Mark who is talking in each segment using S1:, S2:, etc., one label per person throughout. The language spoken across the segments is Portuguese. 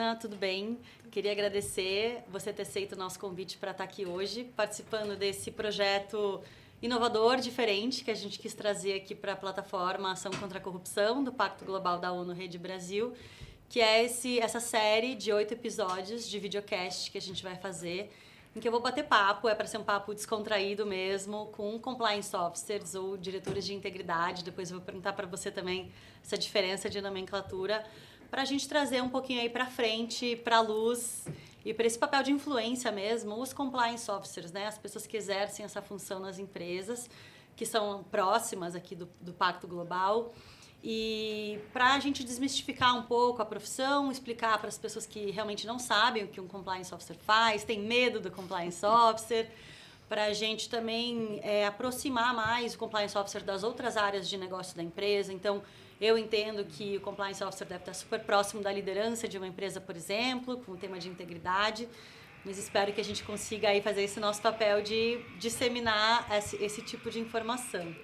S1: Ana, tudo bem? Queria agradecer você ter aceito o nosso convite para estar aqui hoje, participando desse projeto inovador, diferente, que a gente quis trazer aqui para a plataforma Ação contra a Corrupção, do Pacto Global da ONU Rede Brasil, que é essa série de 8 episódios de videocast que a gente vai fazer, em que eu vou bater papo, é para ser um papo descontraído mesmo, com compliance officers ou diretores de integridade. Depois eu vou perguntar para você também essa diferença de nomenclatura, para a gente trazer um pouquinho aí para frente, para a luz e para esse papel de influência mesmo, os compliance officers, né? As pessoas que exercem essa função nas empresas, que são próximas aqui do Pacto Global. E para a gente desmistificar um pouco a profissão, explicar para as pessoas que realmente não sabem o que um compliance officer faz, tem medo do compliance officer, para a gente também aproximar mais o compliance officer das outras áreas de negócio da empresa. Então, eu entendo que o compliance officer deve estar super próximo da liderança de uma empresa, por exemplo, com o tema de integridade, mas espero que a gente consiga aí fazer esse nosso papel de disseminar esse tipo de informação.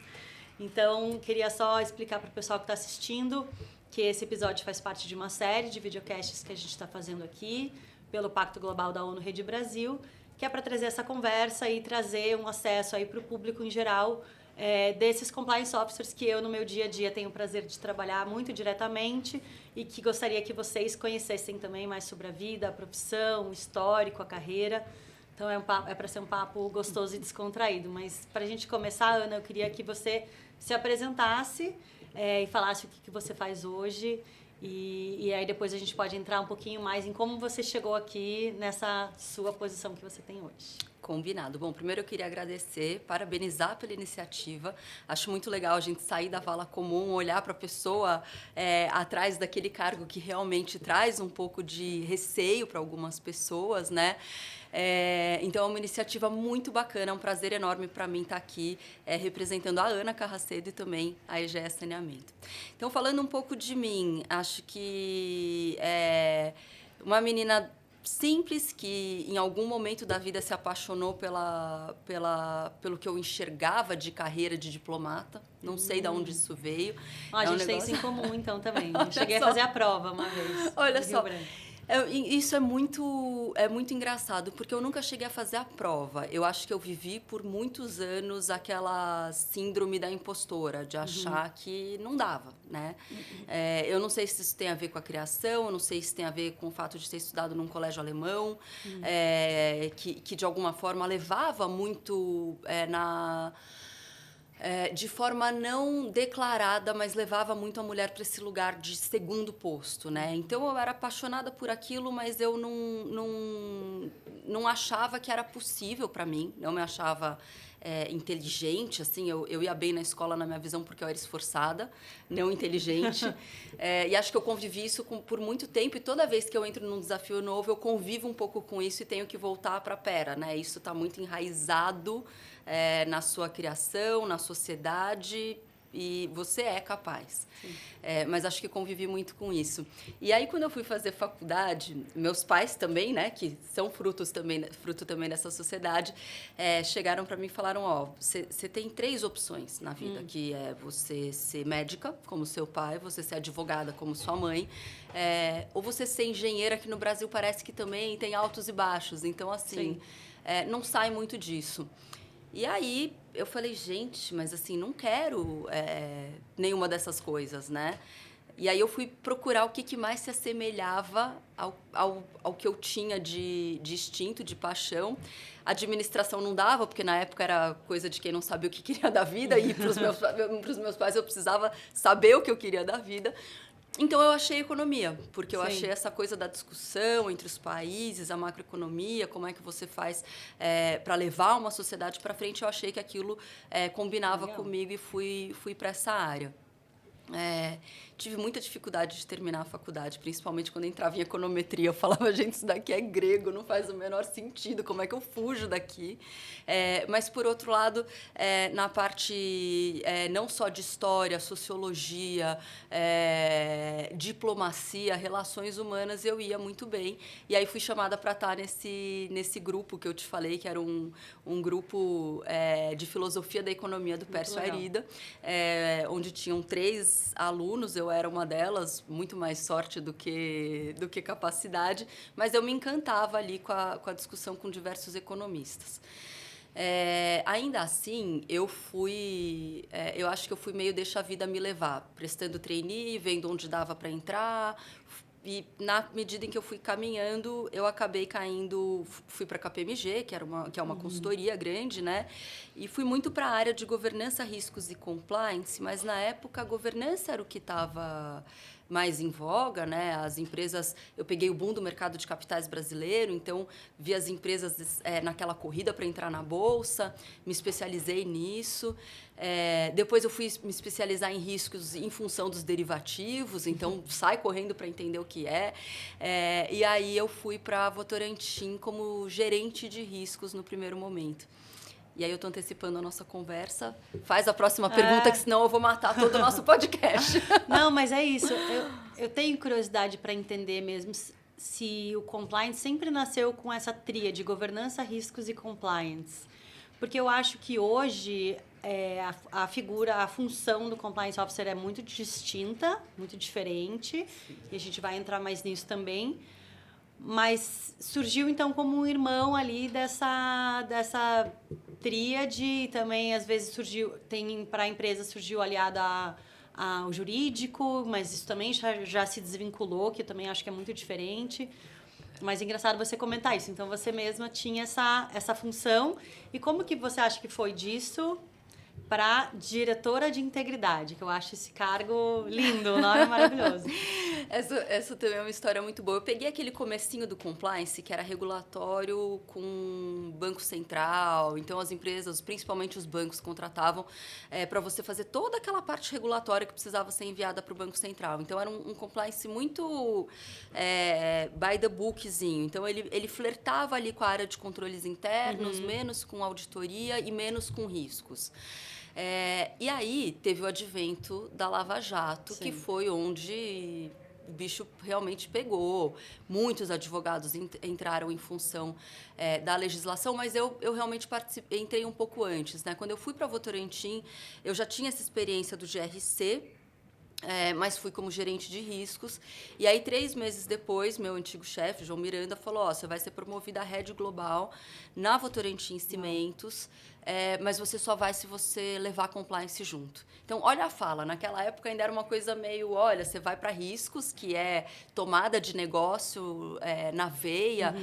S1: Então, queria só explicar para o pessoal que está assistindo que esse episódio faz parte de uma série de videocasts que a gente está fazendo aqui pelo Pacto Global da ONU Rede Brasil, que é para trazer essa conversa e trazer um acesso aí para o público em geral desses compliance officers que eu, no meu dia a dia, tenho o prazer de trabalhar muito diretamente e que gostaria que vocês conhecessem também mais sobre a vida, a profissão, o histórico, a carreira. Então, é para ser um papo gostoso e descontraído. Mas, para a gente começar, Ana, eu queria que você se apresentasse e falasse o que você faz hoje. E aí, depois, a gente pode entrar um pouquinho mais em como você chegou aqui nessa sua posição que você tem hoje.
S2: Combinado. Bom, primeiro eu queria agradecer, parabenizar pela iniciativa. Acho muito legal a gente sair da vala comum, olhar para a pessoa atrás daquele cargo que realmente traz um pouco de receio para algumas pessoas, né? Então, é uma iniciativa muito bacana, é um prazer enorme para mim estar aqui representando a Ana Carracedo e também a EGE Saneamento. Então, falando um pouco de mim, acho que uma menina simples que em algum momento da vida se apaixonou pelo que eu enxergava de carreira de diplomata. Não sei de onde isso veio.
S1: A gente tem isso em comum, então, também. Eu cheguei a fazer a prova uma vez.
S2: Olha só. Isso é muito engraçado, porque eu nunca cheguei a fazer a prova. Eu acho que eu vivi por muitos anos aquela síndrome da impostora, de achar que não dava, né? Eu não sei se isso tem a ver com a criação, eu não sei se tem a ver com o fato de ter estudado num colégio alemão, que de alguma forma levava muito de forma não declarada, mas levava muito a mulher para esse lugar de segundo posto, né? Então, eu era apaixonada por aquilo, mas eu não achava que era possível para mim, não me achava inteligente, assim, eu ia bem na escola, na minha visão, porque eu era esforçada, não inteligente. E acho que eu convivi isso por muito tempo, e toda vez que eu entro num desafio novo, eu convivo um pouco com isso e tenho que voltar para a pera, né? Isso está muito enraizado na sua criação, na sociedade, e você é capaz. Mas acho que convivi muito com isso. E aí, quando eu fui fazer faculdade, meus pais também, né, que são fruto também dessa sociedade, chegaram para mim e falaram, você tem 3 opções na vida, que é você ser médica, como seu pai, você ser advogada, como sua mãe, ou você ser engenheira, que no Brasil parece que também tem altos e baixos. Então, assim, não sai muito disso. E aí, eu falei, gente, mas assim, não quero nenhuma dessas coisas, né? E aí eu fui procurar o que mais se assemelhava ao que eu tinha de instinto, de paixão. A administração não dava, porque na época era coisa de quem não sabia o que queria da vida, e para os meus pais eu precisava saber o que eu queria da vida. Então, eu achei economia, porque eu achei essa coisa da discussão entre os países, a macroeconomia, como é que você faz para levar uma sociedade para frente. Eu achei que aquilo combinava comigo e fui para essa área. Tive muita dificuldade de terminar a faculdade, principalmente quando entrava em econometria. Eu falava, gente, isso daqui é grego, não faz o menor sentido, como é que eu fujo daqui? Mas, por outro lado, na parte não só de história, sociologia, diplomacia, relações humanas, eu ia muito bem. E aí fui chamada para estar nesse grupo que eu te falei, que era um grupo de filosofia da economia do Pércio Arida, onde tinham 3 alunos, eu era uma delas, muito mais sorte do que capacidade, mas eu me encantava ali com a discussão com diversos economistas. Ainda assim, eu acho que eu fui meio deixa a vida me levar, prestando trainee, vendo onde dava para entrar. E na medida em que eu fui caminhando, eu acabei caindo, fui para a KPMG, que é uma consultoria grande, né? E fui muito para a área de governança, riscos e compliance, mas na época a governança era o que estava mais em voga, né? As empresas, eu peguei o boom do mercado de capitais brasileiro, então vi as empresas naquela corrida para entrar na bolsa, me especializei nisso. Depois eu fui me especializar em riscos em função dos derivativos, então sai correndo para entender o que é. E aí eu fui para a Votorantim como gerente de riscos no primeiro momento. E aí eu estou antecipando a nossa conversa. Faz a próxima pergunta, que senão eu vou matar todo o nosso podcast.
S1: Não, mas é isso. Eu tenho curiosidade para entender mesmo se o compliance sempre nasceu com essa tríade, governança, riscos e compliance. Porque eu acho que hoje a função do compliance officer é muito distinta, muito diferente. E a gente vai entrar mais nisso também. Mas surgiu, então, como um irmão ali dessa tríade. Também, às vezes, para a empresa, surgiu aliado ao jurídico, mas isso também já se desvinculou, que eu também acho que é muito diferente. Mas é engraçado você comentar isso. Então, você mesma tinha essa função. E como que você acha que foi disso para diretora de integridade? Que eu acho esse cargo lindo, o nome é maravilhoso.
S2: Essa também é uma história muito boa. Eu peguei aquele comecinho do compliance, que era regulatório com Banco Central. Então, as empresas, principalmente os bancos, contratavam para você fazer toda aquela parte regulatória que precisava ser enviada para o Banco Central. Então, era um compliance muito by the bookzinho. Então, ele flertava ali com a área de controles internos, menos com auditoria e menos com riscos. E aí, teve o advento da Lava Jato, Sim. que foi onde o bicho realmente pegou. Muitos advogados entraram em função da legislação, mas eu realmente entrei um pouco antes, né? Quando eu fui para a Votorantim, eu já tinha essa experiência do GRC, mas fui como gerente de riscos. E aí, 3 meses depois, meu antigo chefe, João Miranda, falou: você vai ser promovida a Head Global na Votorantim Cimentos, mas você só vai se você levar compliance junto. Então, olha a fala. Naquela época ainda era uma coisa meio, olha, você vai para riscos, que é tomada de negócio na veia,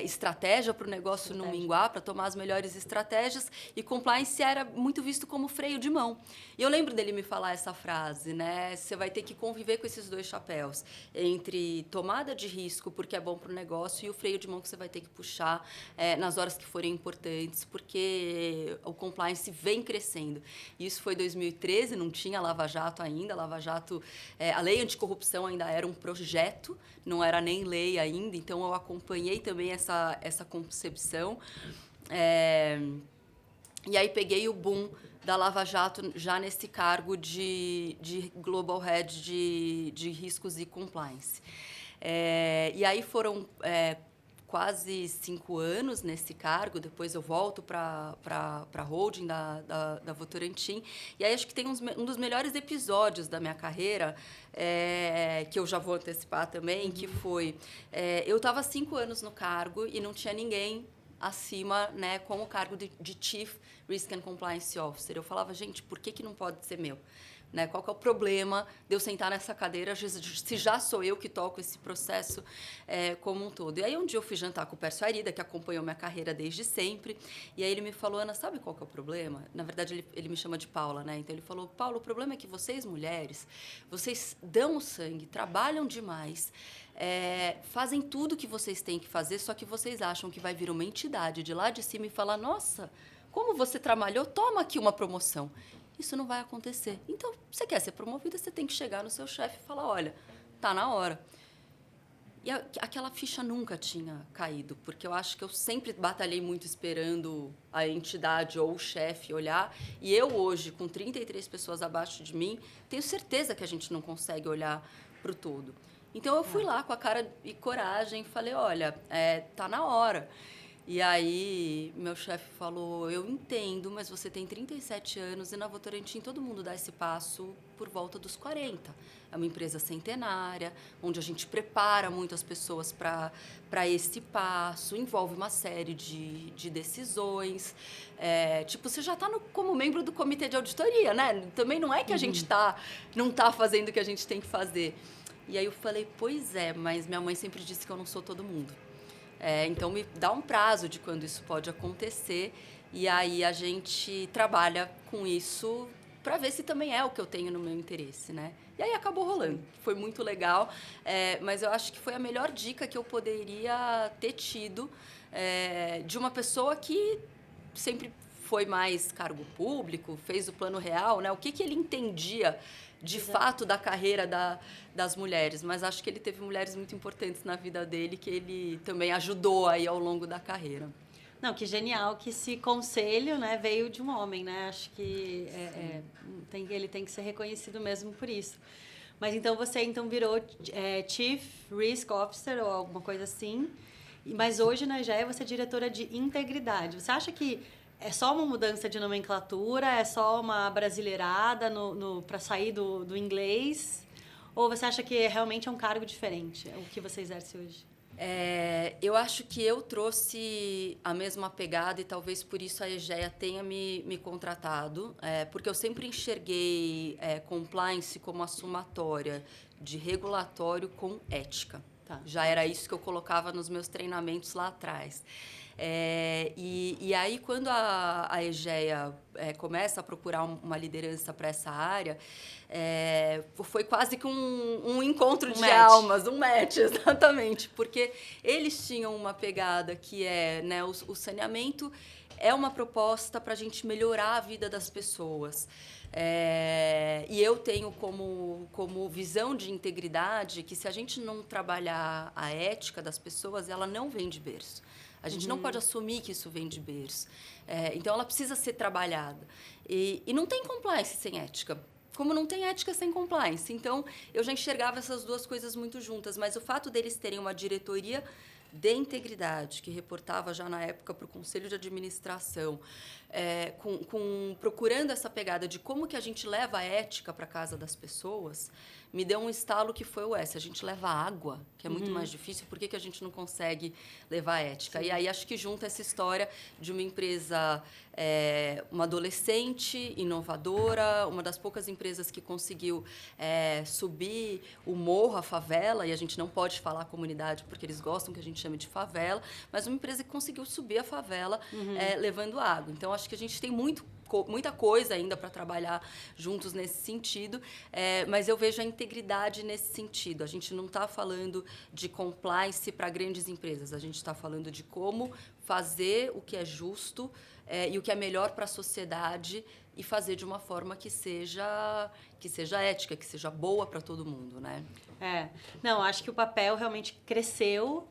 S2: estratégia para o negócio não minguar, para tomar as melhores estratégias, e compliance era muito visto como freio de mão. E eu lembro dele me falar essa frase, né? Você vai ter que conviver com esses 2 chapéus, entre tomada de risco, porque é bom para o negócio, e o freio de mão que você vai ter que puxar nas horas que forem importantes, porque o compliance vem crescendo. Isso foi 2013, não tinha Lava Jato ainda. Lava Jato, a lei anticorrupção ainda era um projeto, não era nem lei ainda, então eu acompanhei também essa concepção. E aí peguei o boom da Lava Jato já nesse cargo de Global Head de riscos e compliance. E aí foram quase 5 anos nesse cargo. Depois eu volto para a holding da Votorantim. E aí acho que tem um dos melhores episódios da minha carreira, que eu já vou antecipar também, que foi... eu estava 5 anos no cargo e não tinha ninguém acima, né, com o cargo de Chief Risk and Compliance Officer. Eu falava, gente, por que não pode ser meu? Né? Qual que é o problema de eu sentar nessa cadeira se já sou eu que toco esse processo como um todo? E aí um dia eu fui jantar com o Pércio Arida, que acompanhou minha carreira desde sempre, e aí ele me falou: Ana, sabe qual que é o problema? Na verdade, ele me chama de Paula, né? Então ele falou: Paulo, o problema é que vocês, mulheres, vocês dão o sangue, trabalham demais, fazem tudo o que vocês têm que fazer, só que vocês acham que vai vir uma entidade de lá de cima e falar: nossa, como você trabalhou, toma aqui uma promoção. Isso não vai acontecer. Então, você quer ser promovida, você tem que chegar no seu chefe e falar: olha, tá na hora. E aquela ficha nunca tinha caído, porque eu acho que eu sempre batalhei muito esperando a entidade ou o chefe olhar. E eu hoje, com 33 pessoas abaixo de mim, tenho certeza que a gente não consegue olhar para o todo. Então, eu fui lá com a cara e coragem e falei: olha, tá na hora. E aí, meu chefe falou, eu entendo, mas você tem 37 anos e na Votorantim todo mundo dá esse passo por volta dos 40. É uma empresa centenária, onde a gente prepara muitas pessoas para esse passo, envolve uma série de decisões. Tipo, você já está como membro do comitê de auditoria, né? Também não é que a gente não tá fazendo o que a gente tem que fazer. E aí eu falei, pois é, mas minha mãe sempre disse que eu não sou todo mundo. Então, me dá um prazo de quando isso pode acontecer. E aí, a gente trabalha com isso para ver se também é o que eu tenho no meu interesse, né? E aí, acabou rolando. Foi muito legal. Mas eu acho que foi a melhor dica que eu poderia ter tido de uma pessoa que sempre foi mais cargo público, fez o plano real, né? O que ele entendia de fato da carreira das mulheres, mas acho que ele teve mulheres muito importantes na vida dele que ele também ajudou aí ao longo da carreira.
S1: Não, que genial que esse conselho, né, veio de um homem, né? Acho que ele tem que ser reconhecido mesmo por isso. Mas então você virou Chief Risk Officer ou alguma coisa assim, mas hoje na EGEA você é diretora de integridade. Você acha que é só uma mudança de nomenclatura, é só uma brasileirada para sair do inglês? Ou você acha que realmente é um cargo diferente, o que você exerce hoje?
S2: Eu acho que eu trouxe a mesma pegada e talvez por isso a EGEA tenha me contratado, porque eu sempre enxerguei compliance como a somatória de regulatório com ética.
S1: Tá.
S2: Já era isso que eu colocava nos meus treinamentos lá atrás. E aí, quando a EGEA começa a procurar uma liderança para essa área, foi quase que um encontro de almas, um match, exatamente. Porque eles tinham uma pegada que né, o saneamento é uma proposta para a gente melhorar a vida das pessoas. E eu tenho como visão de integridade que se a gente não trabalhar a ética das pessoas, ela não vem de berço. A gente não pode assumir que isso vem de berço. Então, ela precisa ser trabalhada. E não tem compliance sem ética. Como não tem ética sem compliance. Então, eu já enxergava essas duas coisas muito juntas. Mas o fato deles terem uma diretoria de integridade, que reportava já na época para o Conselho de Administração, procurando essa pegada de como que a gente leva a ética para a casa das pessoas, me deu um estalo que foi se a gente leva água, que é muito mais difícil, por que a gente não consegue levar a ética? Sim. E aí acho que junta essa história de uma empresa, uma adolescente, inovadora, uma das poucas empresas que conseguiu subir o morro, a favela, e a gente não pode falar comunidade porque eles gostam que a gente chame de favela, mas uma empresa que conseguiu subir a favela levando água. Então, acho que a gente tem muita coisa ainda para trabalhar juntos nesse sentido, mas eu vejo a integridade nesse sentido. A gente não está falando de compliance para grandes empresas, a gente está falando de como fazer o que é justo e o que é melhor para a sociedade e fazer de uma forma que seja ética, que seja boa para todo mundo, né?
S1: Não, acho que o papel realmente cresceu,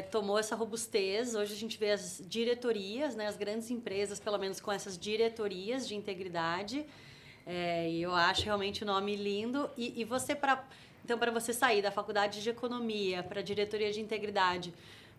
S1: tomou essa robustez. Hoje a gente vê as diretorias, né, as grandes empresas, pelo menos com essas diretorias de integridade. E eu acho realmente o nome lindo. E você, para você sair da faculdade de economia para a diretoria de integridade,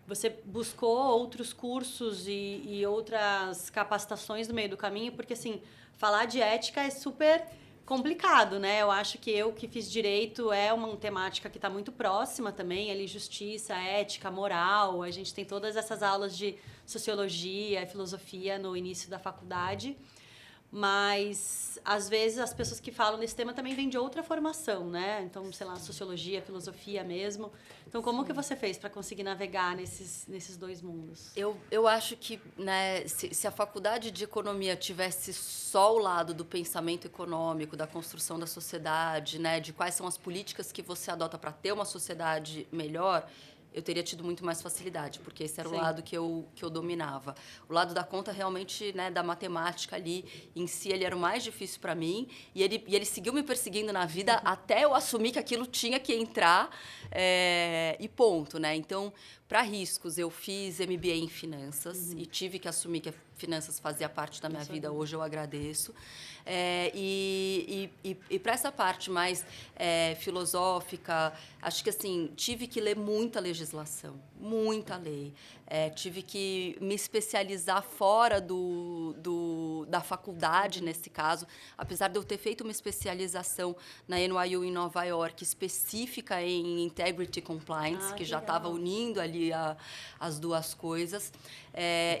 S1: você buscou outros cursos e outras capacitações no meio do caminho? Porque, assim, falar de ética é super complicado, né? Eu acho que eu que fiz direito é uma temática que está muito próxima também, ali justiça, ética, moral. A gente tem todas essas aulas de sociologia, filosofia no início da faculdade, mas às vezes as pessoas que falam desse tema também vêm de outra formação, né? Então, sei lá, sociologia, filosofia mesmo. Então, como que você fez para conseguir navegar nesses dois mundos?
S2: Eu acho que, né, se a faculdade de economia tivesse só o lado do pensamento econômico, da construção da sociedade, né, de quais são as políticas que você adota para ter uma sociedade melhor, eu teria tido muito mais facilidade, porque esse era o lado que eu dominava. O lado da conta, realmente, né, da matemática ali, em si, ele era o mais difícil para mim. E ele seguiu me perseguindo na vida até eu assumir que aquilo tinha que entrar e ponto, né? Então, para riscos, eu fiz MBA em finanças e tive que assumir que finanças fazia parte da minha vida. Hoje eu agradeço. E para essa parte mais filosófica, Acho que, assim, tive que ler muita legislação, muita lei. Tive que me especializar fora da faculdade, nesse caso. Apesar de eu ter feito uma especialização na NYU em Nova York, específica em Integrity Compliance, que já estava unindo ali as duas coisas.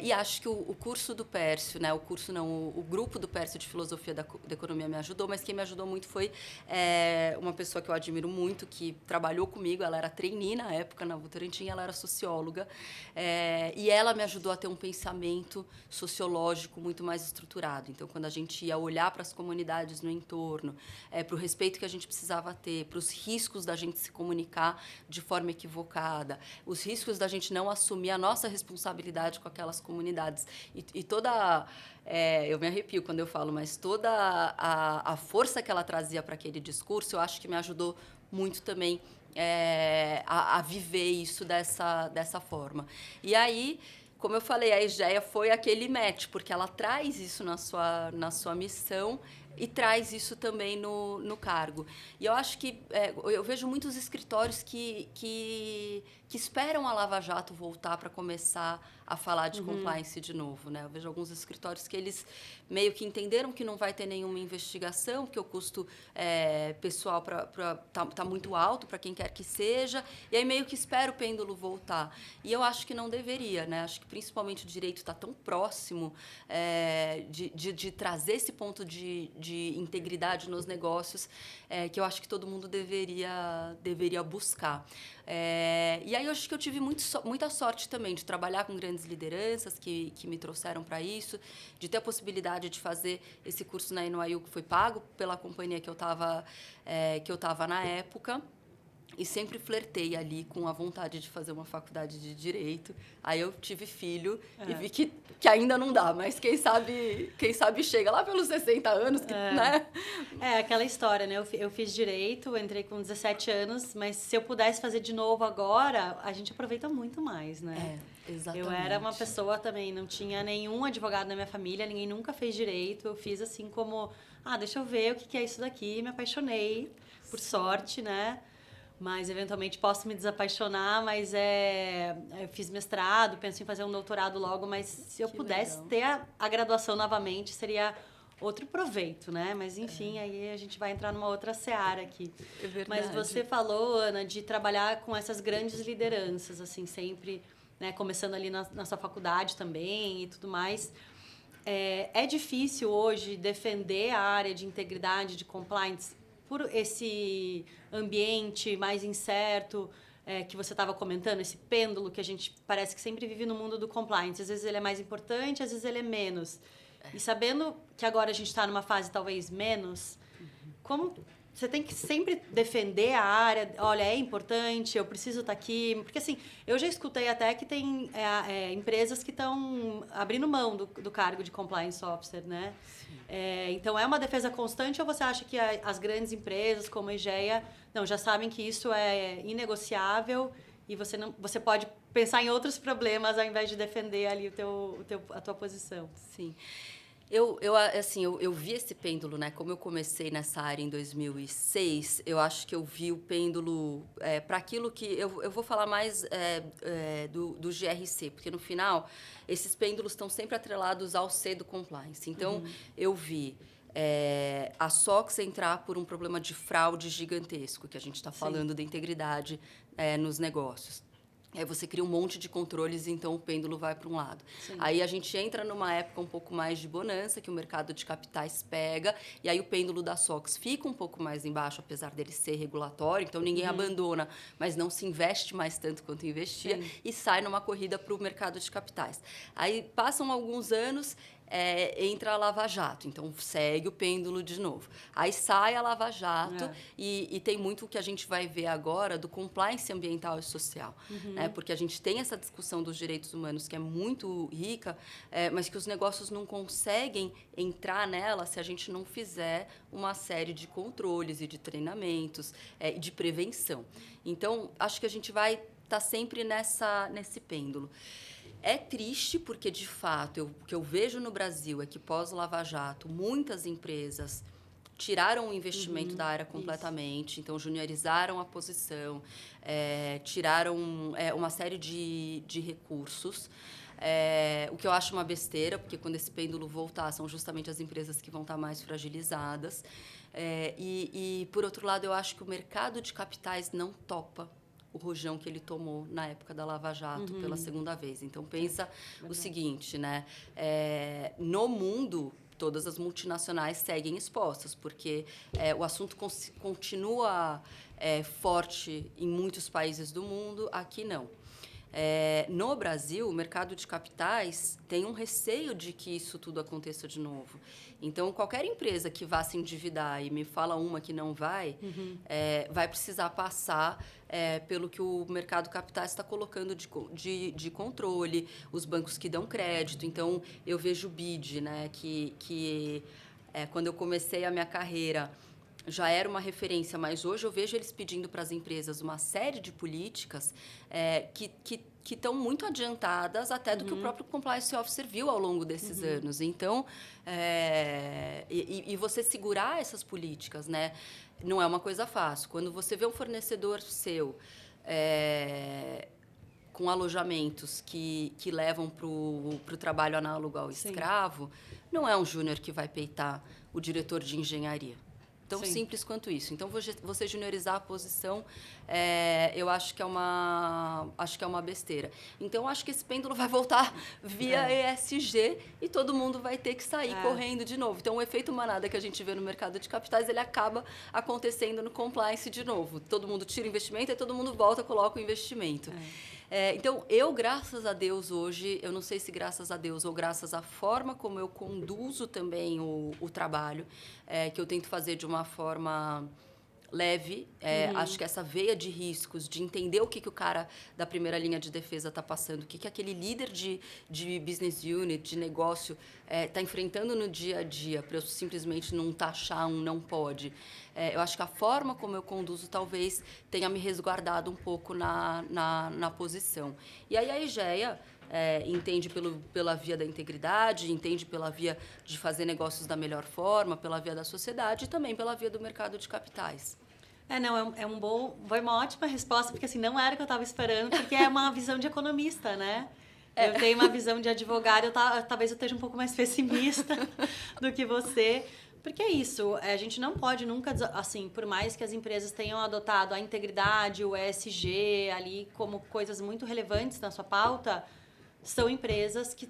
S2: E acho que o curso do Pércio, né? O grupo do Pércio de Filosofia da Economia me ajudou, mas quem me ajudou muito foi uma pessoa que eu admiro muito, que trabalhou comigo. Ela era trainee na época na Votorantim, ela era socióloga, e ela me ajudou a ter um pensamento sociológico muito mais estruturado. Então, quando a gente ia olhar para as comunidades no entorno, para o respeito que a gente precisava ter, para os riscos da gente se comunicar de forma equivocada, os riscos da gente não assumir a nossa responsabilidade com aquelas comunidades. E toda... eu me arrepio quando eu falo, mas toda a força que ela trazia para aquele discurso, eu acho que me ajudou muito também a viver isso dessa forma. E aí, como eu falei, a Egeia foi aquele match, porque ela traz isso na sua missão e traz isso também no cargo. E eu acho que eu vejo muitos escritórios que esperam a Lava Jato voltar para começar a falar de compliance de novo, né? Eu vejo alguns escritórios que eles meio que entenderam que não vai ter nenhuma investigação, porque o custo pessoal tá muito alto para quem quer que seja, e aí meio que espera o pêndulo voltar. E eu acho que não deveria, né? Acho que principalmente o direito está tão próximo de trazer esse ponto de integridade nos negócios, que eu acho que todo mundo deveria buscar. E aí eu acho que eu tive muita sorte também de trabalhar com grandes lideranças que me trouxeram para isso, de ter a possibilidade de fazer esse curso na NYU, que foi pago pela companhia que eu estava na época. E sempre flertei ali com a vontade de fazer uma faculdade de Direito. Aí eu tive filho e vi que ainda não dá, mas quem sabe chega lá pelos 60 anos, né?
S1: Aquela história, né? Eu fiz Direito, entrei com 17 anos, mas se eu pudesse fazer de novo agora, a gente aproveita muito mais, né?
S2: Exatamente.
S1: Eu era uma pessoa também, não tinha nenhum advogado na minha família, ninguém nunca fez Direito. Eu fiz assim como, deixa eu ver o que é isso daqui, me apaixonei, por sorte, né? Mas, eventualmente, posso me desapaixonar, mas eu fiz mestrado, penso em fazer um doutorado logo, mas se eu pudesse ter a graduação novamente, seria outro proveito, né? Mas, enfim, aí a gente vai entrar numa outra seara aqui.
S2: É verdade.
S1: Mas você falou, Ana, de trabalhar com essas grandes lideranças, assim, sempre, né? Começando ali na sua faculdade também e tudo mais. É difícil hoje defender a área de integridade, de compliance, por esse ambiente mais incerto que você estava comentando, esse pêndulo que a gente parece que sempre vive no mundo do compliance. Às vezes ele é mais importante, às vezes ele é menos. E sabendo que agora a gente está numa fase talvez menos, como você tem que sempre defender a área, olha, é importante, eu preciso estar aqui. Porque, assim, eu já escutei até que tem empresas que estão abrindo mão do cargo de compliance officer, né? Então, é uma defesa constante ou você acha que as grandes empresas, como a Egeia, já sabem que isso é inegociável e você pode pensar em outros problemas ao invés de defender ali a tua posição?
S2: Sim. Eu vi esse pêndulo, né? Como eu comecei nessa área em 2006, eu acho que eu vi o pêndulo para aquilo que... Eu vou falar mais do GRC, porque, no final, esses pêndulos estão sempre atrelados ao C do compliance. Então, eu vi a SOX entrar por um problema de fraude gigantesco, que a gente está falando da integridade nos negócios. Aí você cria um monte de controles, então o pêndulo vai para um lado. Sim. Aí a gente entra numa época um pouco mais de bonança, que o mercado de capitais pega, e aí o pêndulo da SOX fica um pouco mais embaixo, apesar dele ser regulatório, então ninguém abandona, mas não se investe mais tanto quanto investia, e sai numa corrida para o mercado de capitais. Aí passam alguns anos, entra a Lava Jato, então segue o pêndulo de novo. Aí sai a Lava Jato e tem muito o que a gente vai ver agora do compliance ambiental e social, né? Porque a gente tem essa discussão dos direitos humanos que é muito rica, mas que os negócios não conseguem entrar nela se a gente não fizer uma série de controles e de treinamentos e de prevenção. Então, acho que a gente vai estar sempre nesse pêndulo. É triste porque, de fato, o que eu vejo no Brasil é que, pós-Lava Jato, muitas empresas tiraram o investimento da área completamente, então juniorizaram a posição, tiraram uma série de recursos. O que eu acho uma besteira, porque quando esse pêndulo voltar, são justamente as empresas que vão estar mais fragilizadas. E, por outro lado, eu acho que o mercado de capitais não topa o rojão que ele tomou na época da Lava Jato pela segunda vez. Então, pensa o seguinte, né? No mundo, todas as multinacionais seguem expostas, porque o assunto continua forte em muitos países do mundo, aqui não. No Brasil, o mercado de capitais tem um receio de que isso tudo aconteça de novo. Então, qualquer empresa que vá se endividar e me fala uma que não vai, vai precisar passar pelo que o mercado de capitais está colocando de controle, os bancos que dão crédito. Então, eu vejo o BID, né, que quando eu comecei a minha carreira, já era uma referência, mas hoje eu vejo eles pedindo para as empresas uma série de políticas que estão muito adiantadas até do que o próprio Compliance Officer viu ao longo desses anos. Então, e você segurar essas políticas, né, não é uma coisa fácil. Quando você vê um fornecedor seu com alojamentos que levam para o trabalho análogo ao escravo, não é um júnior que vai peitar o diretor de engenharia. Tão simples quanto isso. Então, você juniorizar a posição, eu acho que é uma besteira. Então, eu acho que esse pêndulo vai voltar via ESG e todo mundo vai ter que sair correndo de novo. Então, o efeito manada que a gente vê no mercado de capitais, ele acaba acontecendo no compliance de novo. Todo mundo tira o investimento e todo mundo volta e coloca o investimento. Então, eu, graças a Deus, hoje, eu não sei se graças a Deus ou graças à forma como eu conduzo também o trabalho, que eu tento fazer de uma forma leve. Acho que essa veia de riscos, de entender o que o cara da primeira linha de defesa está passando, o que aquele líder de business unit, de negócio, está enfrentando no dia a dia, para eu simplesmente não taxar não pode. Eu acho que a forma como eu conduzo talvez tenha me resguardado um pouco na posição. E aí a IGEA entende pela via da integridade, entende pela via de fazer negócios da melhor forma, pela via da sociedade e também pela via do mercado de capitais.
S1: Foi uma ótima resposta, porque assim, não era o que eu estava esperando, porque é uma visão de economista, né? Eu tenho uma visão de advogado, talvez eu esteja um pouco mais pessimista do que você. Porque é isso, a gente não pode nunca, assim, por mais que as empresas tenham adotado a integridade, o ESG ali como coisas muito relevantes na sua pauta, são empresas que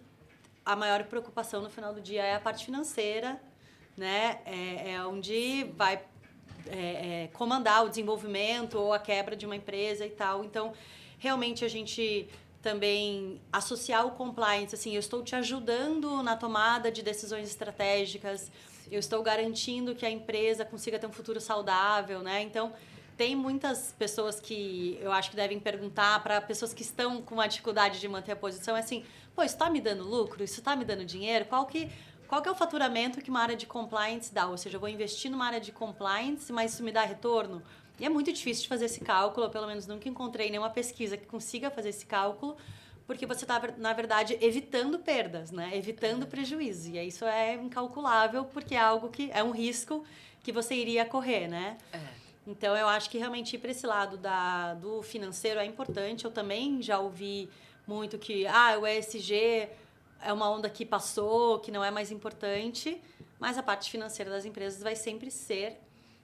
S1: a maior preocupação no final do dia é a parte financeira, né? Onde vai comandar o desenvolvimento ou a quebra de uma empresa e tal. Então, realmente a gente também associar o compliance, assim, eu estou te ajudando na tomada de decisões estratégicas, eu estou garantindo que a empresa consiga ter um futuro saudável, né? Então, tem muitas pessoas que eu acho que devem perguntar para pessoas que estão com uma dificuldade de manter a posição, assim, pô, isso está me dando lucro? Isso está me dando dinheiro? Qual que é o faturamento que uma área de compliance dá? Ou seja, eu vou investir numa área de compliance, mas isso me dá retorno? E é muito difícil de fazer esse cálculo, eu pelo menos nunca encontrei nenhuma pesquisa que consiga fazer esse cálculo, porque você está, na verdade, evitando perdas, né? Evitando prejuízo. E isso é incalculável, porque é algo que é um risco que você iria correr, né? Então, eu acho que realmente ir para esse lado do financeiro é importante. Eu também já ouvi muito que o ESG é uma onda que passou, que não é mais importante, mas a parte financeira das empresas vai sempre ser.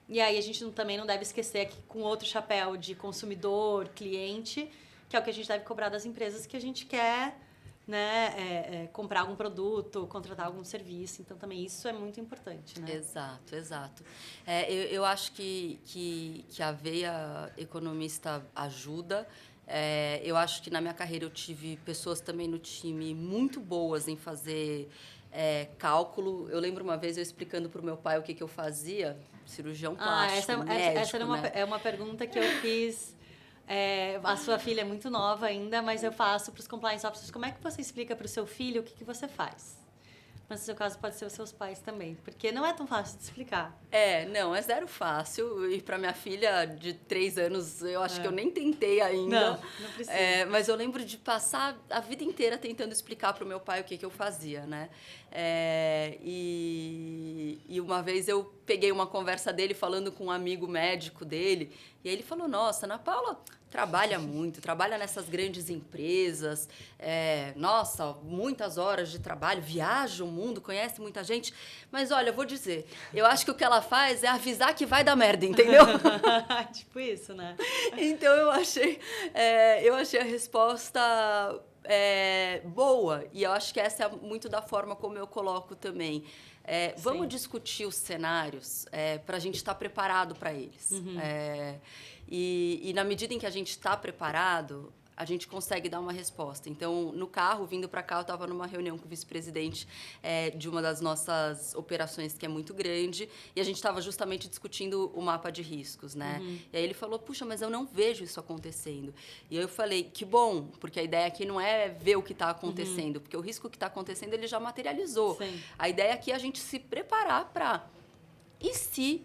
S1: E aí a gente também não deve esquecer que com outro chapéu de consumidor, cliente, que é o que a gente deve cobrar das empresas que a gente quer, né, comprar algum produto, contratar algum serviço. Então, também isso é muito importante, né?
S2: Exato, exato. Eu acho que a veia economista ajuda. Eu acho que na minha carreira eu tive pessoas também no time muito boas em fazer cálculo. Eu lembro uma vez eu explicando para o meu pai o que eu fazia, cirurgião plástico, médico,
S1: essa era uma pergunta que eu fiz. A sua filha é muito nova ainda, mas eu faço para os compliance officers. Como é que você explica para o seu filho o que você faz? Mas no seu caso pode ser os seus pais também, porque não é tão fácil de explicar.
S2: Não, é zero fácil. E para minha filha de 3 anos, eu acho que eu nem tentei ainda.
S1: Não precisa.
S2: Mas eu lembro de passar a vida inteira tentando explicar para o meu pai o que eu fazia, né? E uma vez eu peguei uma conversa dele falando com um amigo médico dele, e aí ele falou, nossa, Ana Paula trabalha muito, trabalha nessas grandes empresas, nossa, muitas horas de trabalho, viaja o mundo, conhece muita gente, mas olha, eu vou dizer, eu acho que o que ela faz é avisar que vai dar merda, entendeu?
S1: Tipo isso, né?
S2: Então eu achei a resposta boa, e eu acho que essa é muito da forma como eu coloco também. Vamos discutir os cenários para a gente estar preparado para eles. E na medida em que a gente está preparado, a gente consegue dar uma resposta. Então, no carro, vindo para cá, eu estava numa reunião com o vice-presidente de uma das nossas operações, que é muito grande, e a gente estava justamente discutindo o mapa de riscos, né? E aí ele falou, puxa, mas eu não vejo isso acontecendo. E eu falei, que bom, porque a ideia aqui não é ver o que está acontecendo, porque o risco que está acontecendo, ele já materializou.
S1: Sim.
S2: A ideia aqui é a gente se preparar para... E se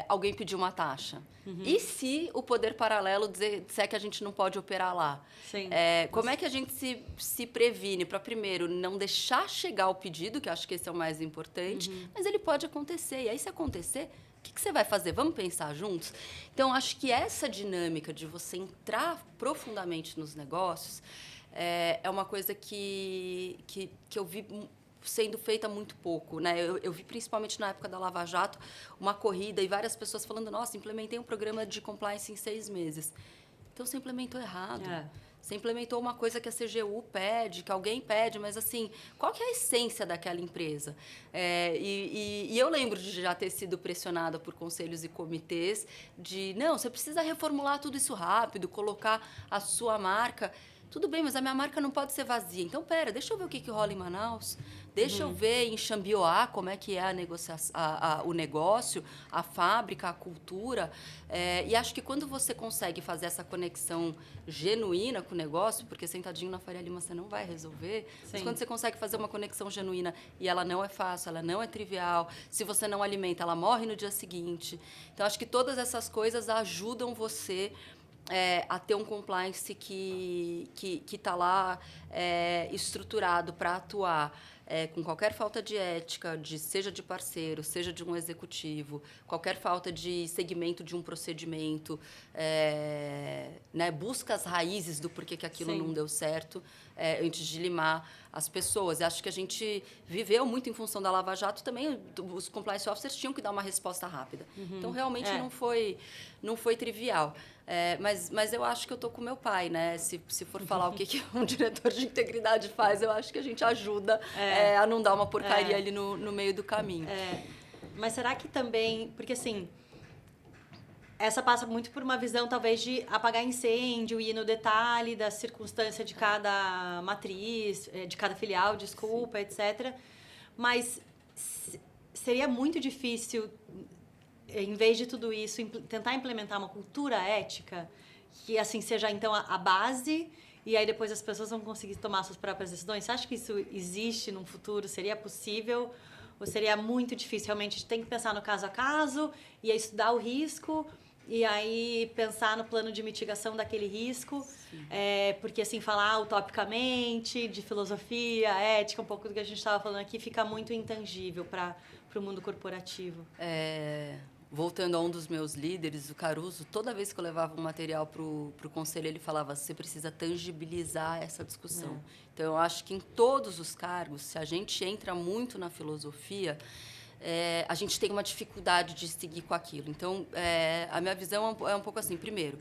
S2: alguém pedir uma taxa? E se o poder paralelo disser que a gente não pode operar lá?
S1: Sim.
S2: Como é que a gente se previne para, primeiro, não deixar chegar o pedido, que eu acho que esse é o mais importante, mas ele pode acontecer. E aí, se acontecer, o que você vai fazer? Vamos pensar juntos? Então, acho que essa dinâmica de você entrar profundamente nos negócios é uma coisa que eu vi sendo feita muito pouco, né? Eu vi principalmente na época da Lava Jato uma corrida e várias pessoas falando, nossa, implementei um programa de compliance em 6 meses. Então, você implementou errado. Você implementou uma coisa que a CGU pede, que alguém pede, mas assim, qual que é a essência daquela empresa? E eu lembro de já ter sido pressionada por conselhos e comitês de, não, você precisa reformular tudo isso rápido, colocar a sua marca. Tudo bem, mas a minha marca não pode ser vazia. Então, deixa eu ver o que rola em Manaus. Deixa eu ver em Xambioá como é que é o negócio, a fábrica, a cultura. E acho que quando você consegue fazer essa conexão genuína com o negócio, porque sentadinho na Faria Lima você não vai resolver, mas quando você consegue fazer uma conexão genuína e ela não é fácil, ela não é trivial, se você não alimenta, ela morre no dia seguinte. Então, acho que todas essas coisas ajudam você a ter um compliance que está lá estruturado para atuar com qualquer falta de ética, seja de parceiro, seja de um executivo, qualquer falta de segmento de um procedimento, né, busca as raízes do porquê que aquilo não deu certo antes de limar as pessoas. Acho que a gente viveu muito em função da Lava Jato também, os compliance officers tinham que dar uma resposta rápida. Então, realmente não foi trivial. Mas eu acho que eu estou com meu pai, né? Se for falar o que um diretor de integridade faz, eu acho que a gente ajuda a não dar uma porcaria ali no meio do caminho.
S1: Mas será que também... Porque, assim, essa passa muito por uma visão, talvez, de apagar incêndio e ir no detalhe da circunstância de cada matriz, de cada filial, desculpa, etc. Mas seria muito difícil, em vez de tudo isso, tentar implementar uma cultura ética que, assim, seja, então, a base, e aí depois as pessoas vão conseguir tomar suas próprias decisões. Você acha que isso existe no futuro? Seria possível? Ou seria muito difícil? Realmente, a gente tem que pensar no caso a caso, e aí estudar o risco, e aí pensar no plano de mitigação daquele risco. Porque, assim, falar utopicamente, de filosofia, ética, um pouco do que a gente estava falando aqui, fica muito intangível para o mundo corporativo.
S2: Voltando a um dos meus líderes, o Caruso, toda vez que eu levava um material para o conselho, ele falava, você precisa tangibilizar essa discussão. Então, eu acho que em todos os cargos, se a gente entra muito na filosofia, a gente tem uma dificuldade de seguir com aquilo. Então, a minha visão é um pouco assim. Primeiro,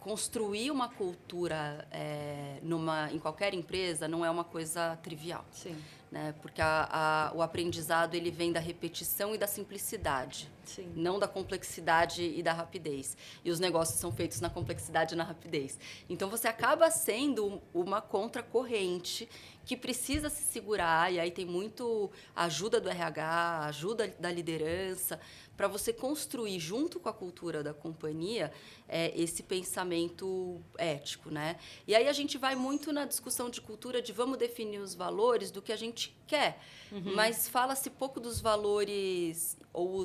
S2: construir uma cultura em qualquer empresa não é uma coisa trivial.
S1: Sim.
S2: né? Porque o aprendizado ele vem da repetição e da simplicidade,
S1: Sim.
S2: não da complexidade e da rapidez. E os negócios são feitos na complexidade e na rapidez. Então, você acaba sendo uma contracorrente que precisa se segurar, e aí tem muito ajuda do RH, ajuda da liderança, para você construir, junto com a cultura da companhia, esse pensamento ético, né? E aí a gente vai muito na discussão de cultura de vamos definir os valores do que a gente quer, mas fala-se pouco dos valores ou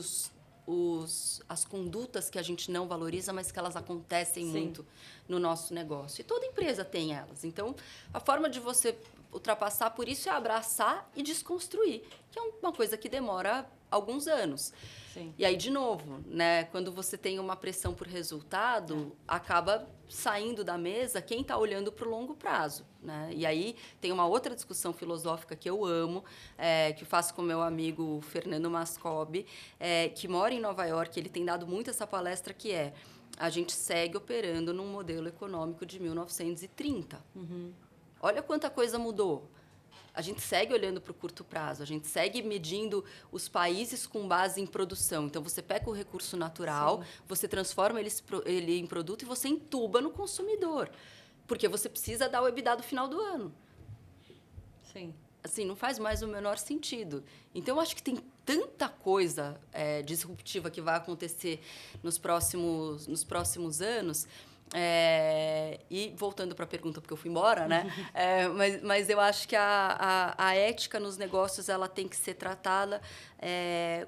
S2: as condutas que a gente não valoriza, mas que elas acontecem muito no nosso negócio. E toda empresa tem elas. Então, a forma de você ultrapassar por isso é abraçar e desconstruir, que é uma coisa que demora alguns anos.
S1: Sim.
S2: E aí, de novo, né, quando você tem uma pressão por resultado, acaba saindo da mesa quem está olhando para o longo prazo, né? E aí tem uma outra discussão filosófica que eu amo, que eu faço com meu amigo Fernando Mascobi, que mora em Nova York. Ele tem dado muito essa palestra, que é: a gente segue operando num modelo econômico de 1930. Olha quanta coisa mudou. A gente segue olhando para o curto prazo, a gente segue medindo os países com base em produção. Então, você pega o recurso natural, você transforma ele em produto e você entuba no consumidor. Porque você precisa dar o EBITDA do final do ano.
S1: Sim.
S2: Assim, não faz mais o menor sentido. Então, eu acho que tem tanta coisa disruptiva que vai acontecer nos próximos anos. E voltando para a pergunta, porque eu fui embora, né? Mas eu acho que a ética nos negócios ela tem que ser tratada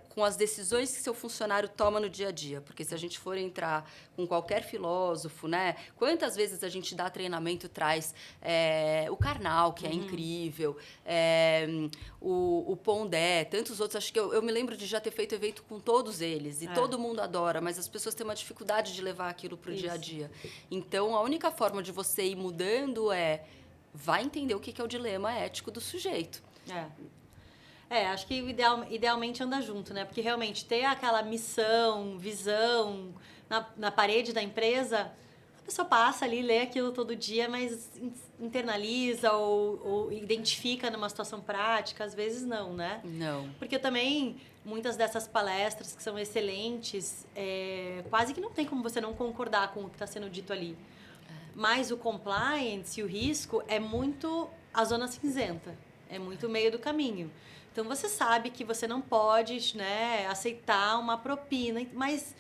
S2: com as decisões que seu funcionário toma no dia a dia. Porque se a gente for entrar com qualquer filósofo, né? Quantas vezes a gente dá treinamento e traz o Karnal, que é incrível, o Pondé, tantos outros. Acho que eu me lembro de já ter feito evento com todos eles. E todo mundo adora, mas as pessoas têm uma dificuldade de levar aquilo para o dia a dia. Então, a única forma de você ir mudando vai entender o que é o dilema ético do sujeito.
S1: Acho que idealmente anda junto, né? Porque realmente ter aquela missão, visão na parede da empresa, a pessoa passa ali, lê aquilo todo dia, mas internaliza ou identifica numa situação prática, às vezes não, né?
S2: Não.
S1: Porque também muitas dessas palestras que são excelentes, quase que não tem como você não concordar com o que está sendo dito ali. Mas o compliance e o risco é muito a zona cinzenta, é muito o meio do caminho. Então, você sabe que você não pode, né, aceitar uma propina, mas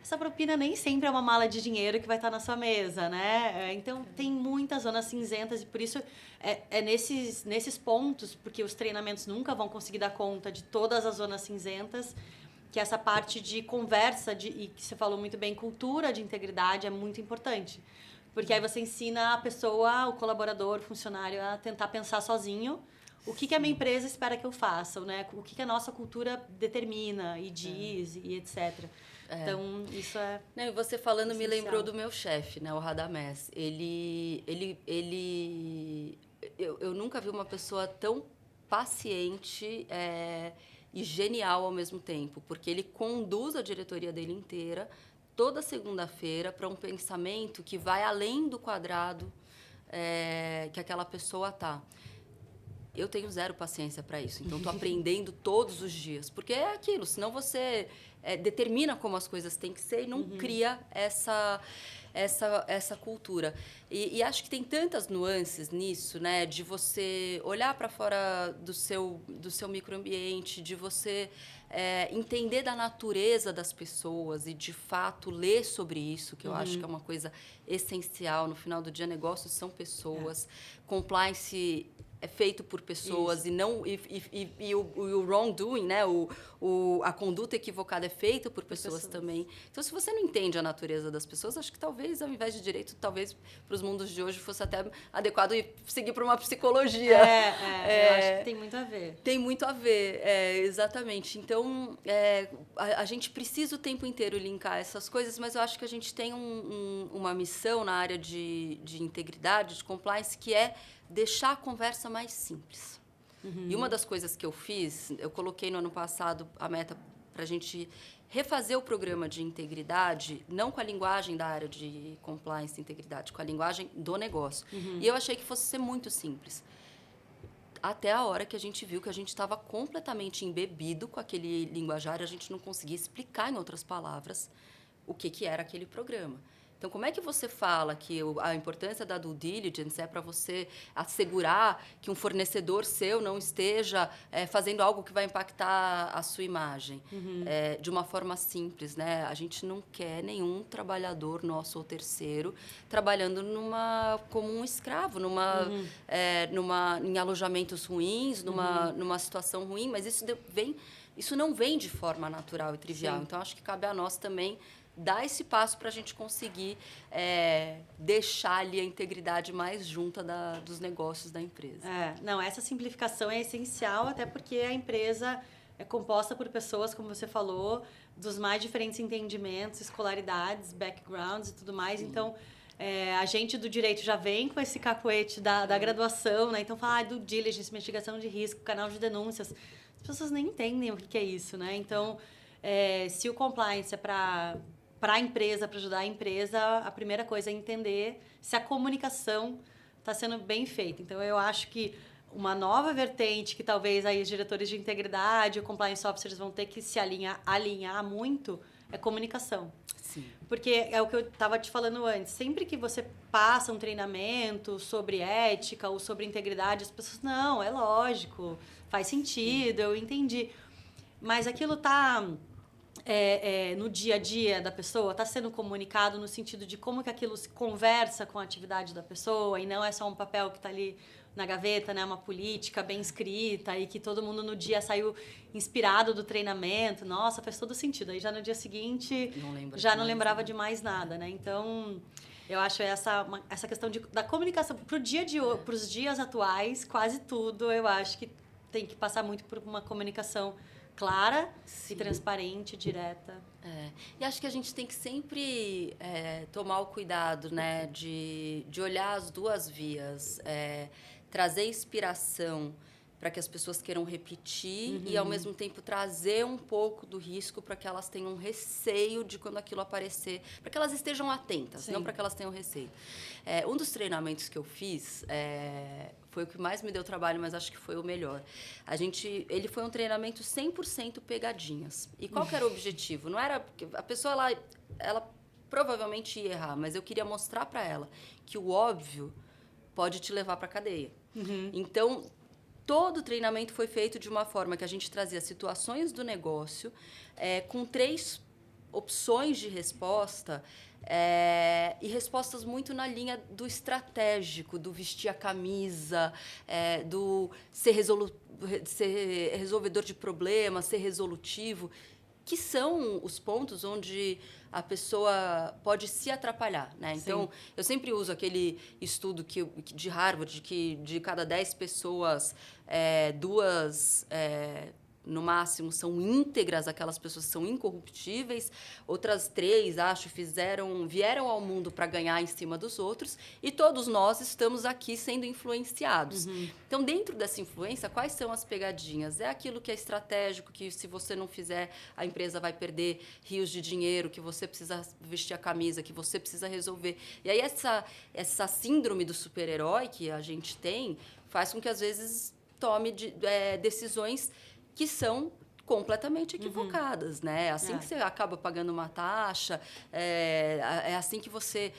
S1: essa propina nem sempre é uma mala de dinheiro que vai estar na sua mesa, né? Então, tem muitas zonas cinzentas e, por isso, nesses pontos, porque os treinamentos nunca vão conseguir dar conta de todas as zonas cinzentas, que essa parte de conversa, e que você falou muito bem, cultura de integridade é muito importante. Porque aí você ensina a pessoa, o colaborador, o funcionário, a tentar pensar sozinho o que a minha empresa espera que eu faça, né? O que a nossa cultura determina e diz e etc. Então, isso é...
S2: Não, e você falando
S1: essencial.
S2: Me lembrou do meu chefe, né? O Radamés. Eu nunca vi uma pessoa tão paciente e genial ao mesmo tempo, porque ele conduz a diretoria dele inteira toda segunda-feira para um pensamento que vai além do quadrado que aquela pessoa está. Eu tenho zero paciência para isso, então estou aprendendo todos os dias, porque é aquilo, senão você determina como as coisas têm que ser e não cria essa cultura. E acho que tem tantas nuances nisso, né? De você olhar para fora do seu microambiente, de você entender da natureza das pessoas e, de fato, ler sobre isso, que eu acho que é uma coisa essencial. No final do dia, negócios são pessoas. Compliance é feito por pessoas. Isso. E o wrongdoing, né? A conduta equivocada é feita por pessoas também. Então, se você não entende a natureza das pessoas, acho que talvez, ao invés de direito, talvez para os mundos de hoje fosse até adequado ir seguir para uma psicologia.
S1: Eu acho que tem muito a ver.
S2: Tem muito a ver, exatamente. Então, a gente precisa o tempo inteiro linkar essas coisas, mas eu acho que a gente tem uma missão na área de integridade, de compliance, que é deixar a conversa mais simples. E uma das coisas que eu fiz, eu coloquei no ano passado a meta para a gente refazer o programa de integridade, não com a linguagem da área de compliance e integridade, com a linguagem do negócio. E eu achei que fosse ser muito simples. Até a hora que a gente viu que a gente estava completamente embebido com aquele linguajar, a gente não conseguia explicar, em outras palavras, o que era aquele programa. Então, como é que você fala que a importância da due diligence é para você assegurar que um fornecedor seu não esteja fazendo algo que vai impactar a sua imagem? De uma forma simples, né? A gente não quer nenhum trabalhador nosso ou terceiro trabalhando como um escravo, em alojamentos ruins, numa situação ruim, mas isso não vem de forma natural e trivial.
S1: Sim.
S2: Então, acho que cabe a nós também dar esse passo para a gente conseguir deixar ali a integridade mais junta dos negócios da empresa.
S1: Não, essa simplificação é essencial, até porque a empresa é composta por pessoas, como você falou, dos mais diferentes entendimentos, escolaridades, backgrounds e tudo mais. Sim. Então, a gente do direito já vem com esse cacuete da graduação, né? Então, fala due diligence, investigação de risco, canal de denúncias. As pessoas nem entendem o que é isso, né? Então, se o compliance é para a empresa, para ajudar a empresa, a primeira coisa é entender se a comunicação está sendo bem feita. Então, eu acho que uma nova vertente que talvez aí os diretores de integridade, o compliance officers vão ter que se alinhar muito é comunicação.
S2: Sim.
S1: Porque é o que eu estava te falando antes. Sempre que você passa um treinamento sobre ética ou sobre integridade, as pessoas, não, é lógico, faz sentido, eu entendi. Mas aquilo está... no dia a dia da pessoa, está sendo comunicado no sentido de como que aquilo se conversa com a atividade da pessoa e não é só um papel que está ali na gaveta, né? Uma política bem escrita e que todo mundo no dia saiu inspirado do treinamento. Nossa, faz todo sentido. Aí já no dia seguinte não lembrava de mais nada, né? Então, eu acho essa questão da comunicação para os dias atuais, quase tudo, eu acho que tem que passar muito por uma comunicação clara, sim, e transparente, direta.
S2: E acho que a gente tem que sempre tomar o cuidado, né, de olhar as duas vias, trazer inspiração para que as pessoas queiram repetir e, ao mesmo tempo, trazer um pouco do risco para que elas tenham receio de quando aquilo aparecer, para que elas estejam atentas, sim, não para que elas tenham receio. Um dos treinamentos que eu fiz foi o que mais me deu trabalho, mas acho que foi o melhor. Ele foi um treinamento 100% pegadinhas. E qual que era o objetivo? Não era... A pessoa, ela provavelmente ia errar, mas eu queria mostrar para ela que o óbvio pode te levar para a cadeia. Então, todo o treinamento foi feito de uma forma que a gente trazia situações do negócio com 3 opções de resposta e respostas muito na linha do estratégico, do vestir a camisa, do ser resolvedor de problemas, ser resolutivo, que são os pontos onde a pessoa pode se atrapalhar, né? Então, sim, eu sempre uso aquele estudo de Harvard, que de cada 10 pessoas, 2... no máximo, são íntegras, aquelas pessoas que são incorruptíveis. Outras 3, acho, vieram ao mundo para ganhar em cima dos outros. E todos nós estamos aqui sendo influenciados. Então, dentro dessa influência, quais são as pegadinhas? É aquilo que é estratégico, que se você não fizer, a empresa vai perder rios de dinheiro, que você precisa vestir a camisa, que você precisa resolver. E aí, essa síndrome do super-herói que a gente tem faz com que, às vezes, tome decisões que são completamente equivocadas, né? É assim que você acaba pagando uma taxa, é assim que você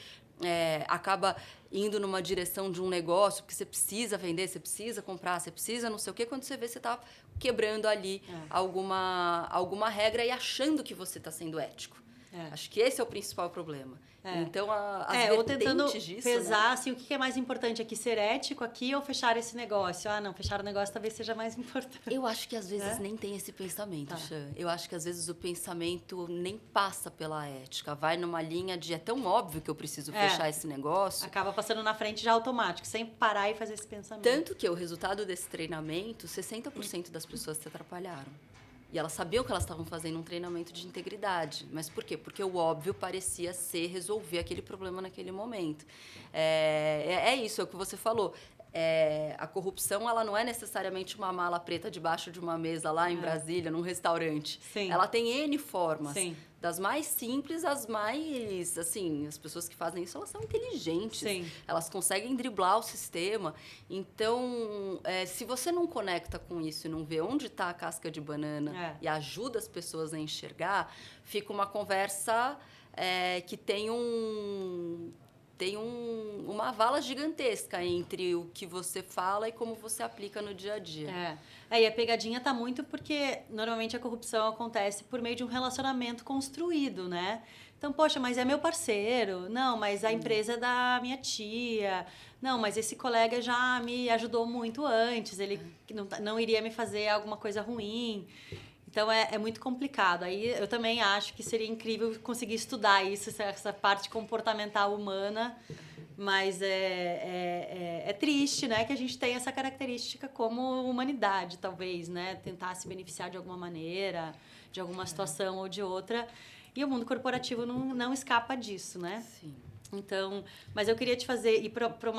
S2: acaba indo numa direção de um negócio, porque você precisa vender, você precisa comprar, você precisa não sei o quê, quando você vê, você está quebrando ali alguma regra e achando que você está sendo ético. Acho que esse é o principal problema. Então, as vertentes
S1: ou tentando
S2: disso,
S1: pesar,
S2: né?
S1: assim, o que é mais importante aqui, ser ético aqui ou fechar esse negócio? Não, fechar o negócio talvez seja mais importante.
S2: Eu acho que às vezes nem tem esse pensamento, Xan. Eu acho que às vezes o pensamento nem passa pela ética, vai numa linha de é tão óbvio que eu preciso fechar esse negócio.
S1: Acaba passando na frente já automático, sem parar e fazer esse pensamento.
S2: Tanto que o resultado desse treinamento, 60% das pessoas se atrapalharam. E elas sabiam que elas estavam fazendo um treinamento de integridade. Mas por quê? Porque o óbvio parecia ser resolver aquele problema naquele momento. É isso, é o que você falou. a corrupção, ela não é necessariamente uma mala preta debaixo de uma mesa lá em Brasília, num restaurante.
S1: Sim.
S2: Ela tem N formas.
S1: Sim.
S2: Das mais simples às mais, assim, as pessoas que fazem isso, elas são inteligentes.
S1: Sim.
S2: Elas conseguem driblar o sistema. Então, se você não conecta com isso e não vê onde está a casca de banana e ajuda as pessoas a enxergar, fica uma conversa que tem uma vala gigantesca entre o que você fala e como você aplica no dia a dia.
S1: E a pegadinha tá muito porque normalmente a corrupção acontece por meio de um relacionamento construído, né? Então, poxa, mas é meu parceiro. Não, mas a empresa é da minha tia. Não, mas esse colega já me ajudou muito antes. Ele não iria me fazer alguma coisa ruim. Então, é muito complicado. Aí, eu também acho que seria incrível conseguir estudar isso, essa parte comportamental humana. Mas é triste, né? Que a gente tem essa característica como humanidade, talvez, né? Tentar se beneficiar de alguma maneira, de alguma situação ou de outra. E o mundo corporativo não escapa disso, né?
S2: Sim.
S1: Então, mas eu queria te fazer ir para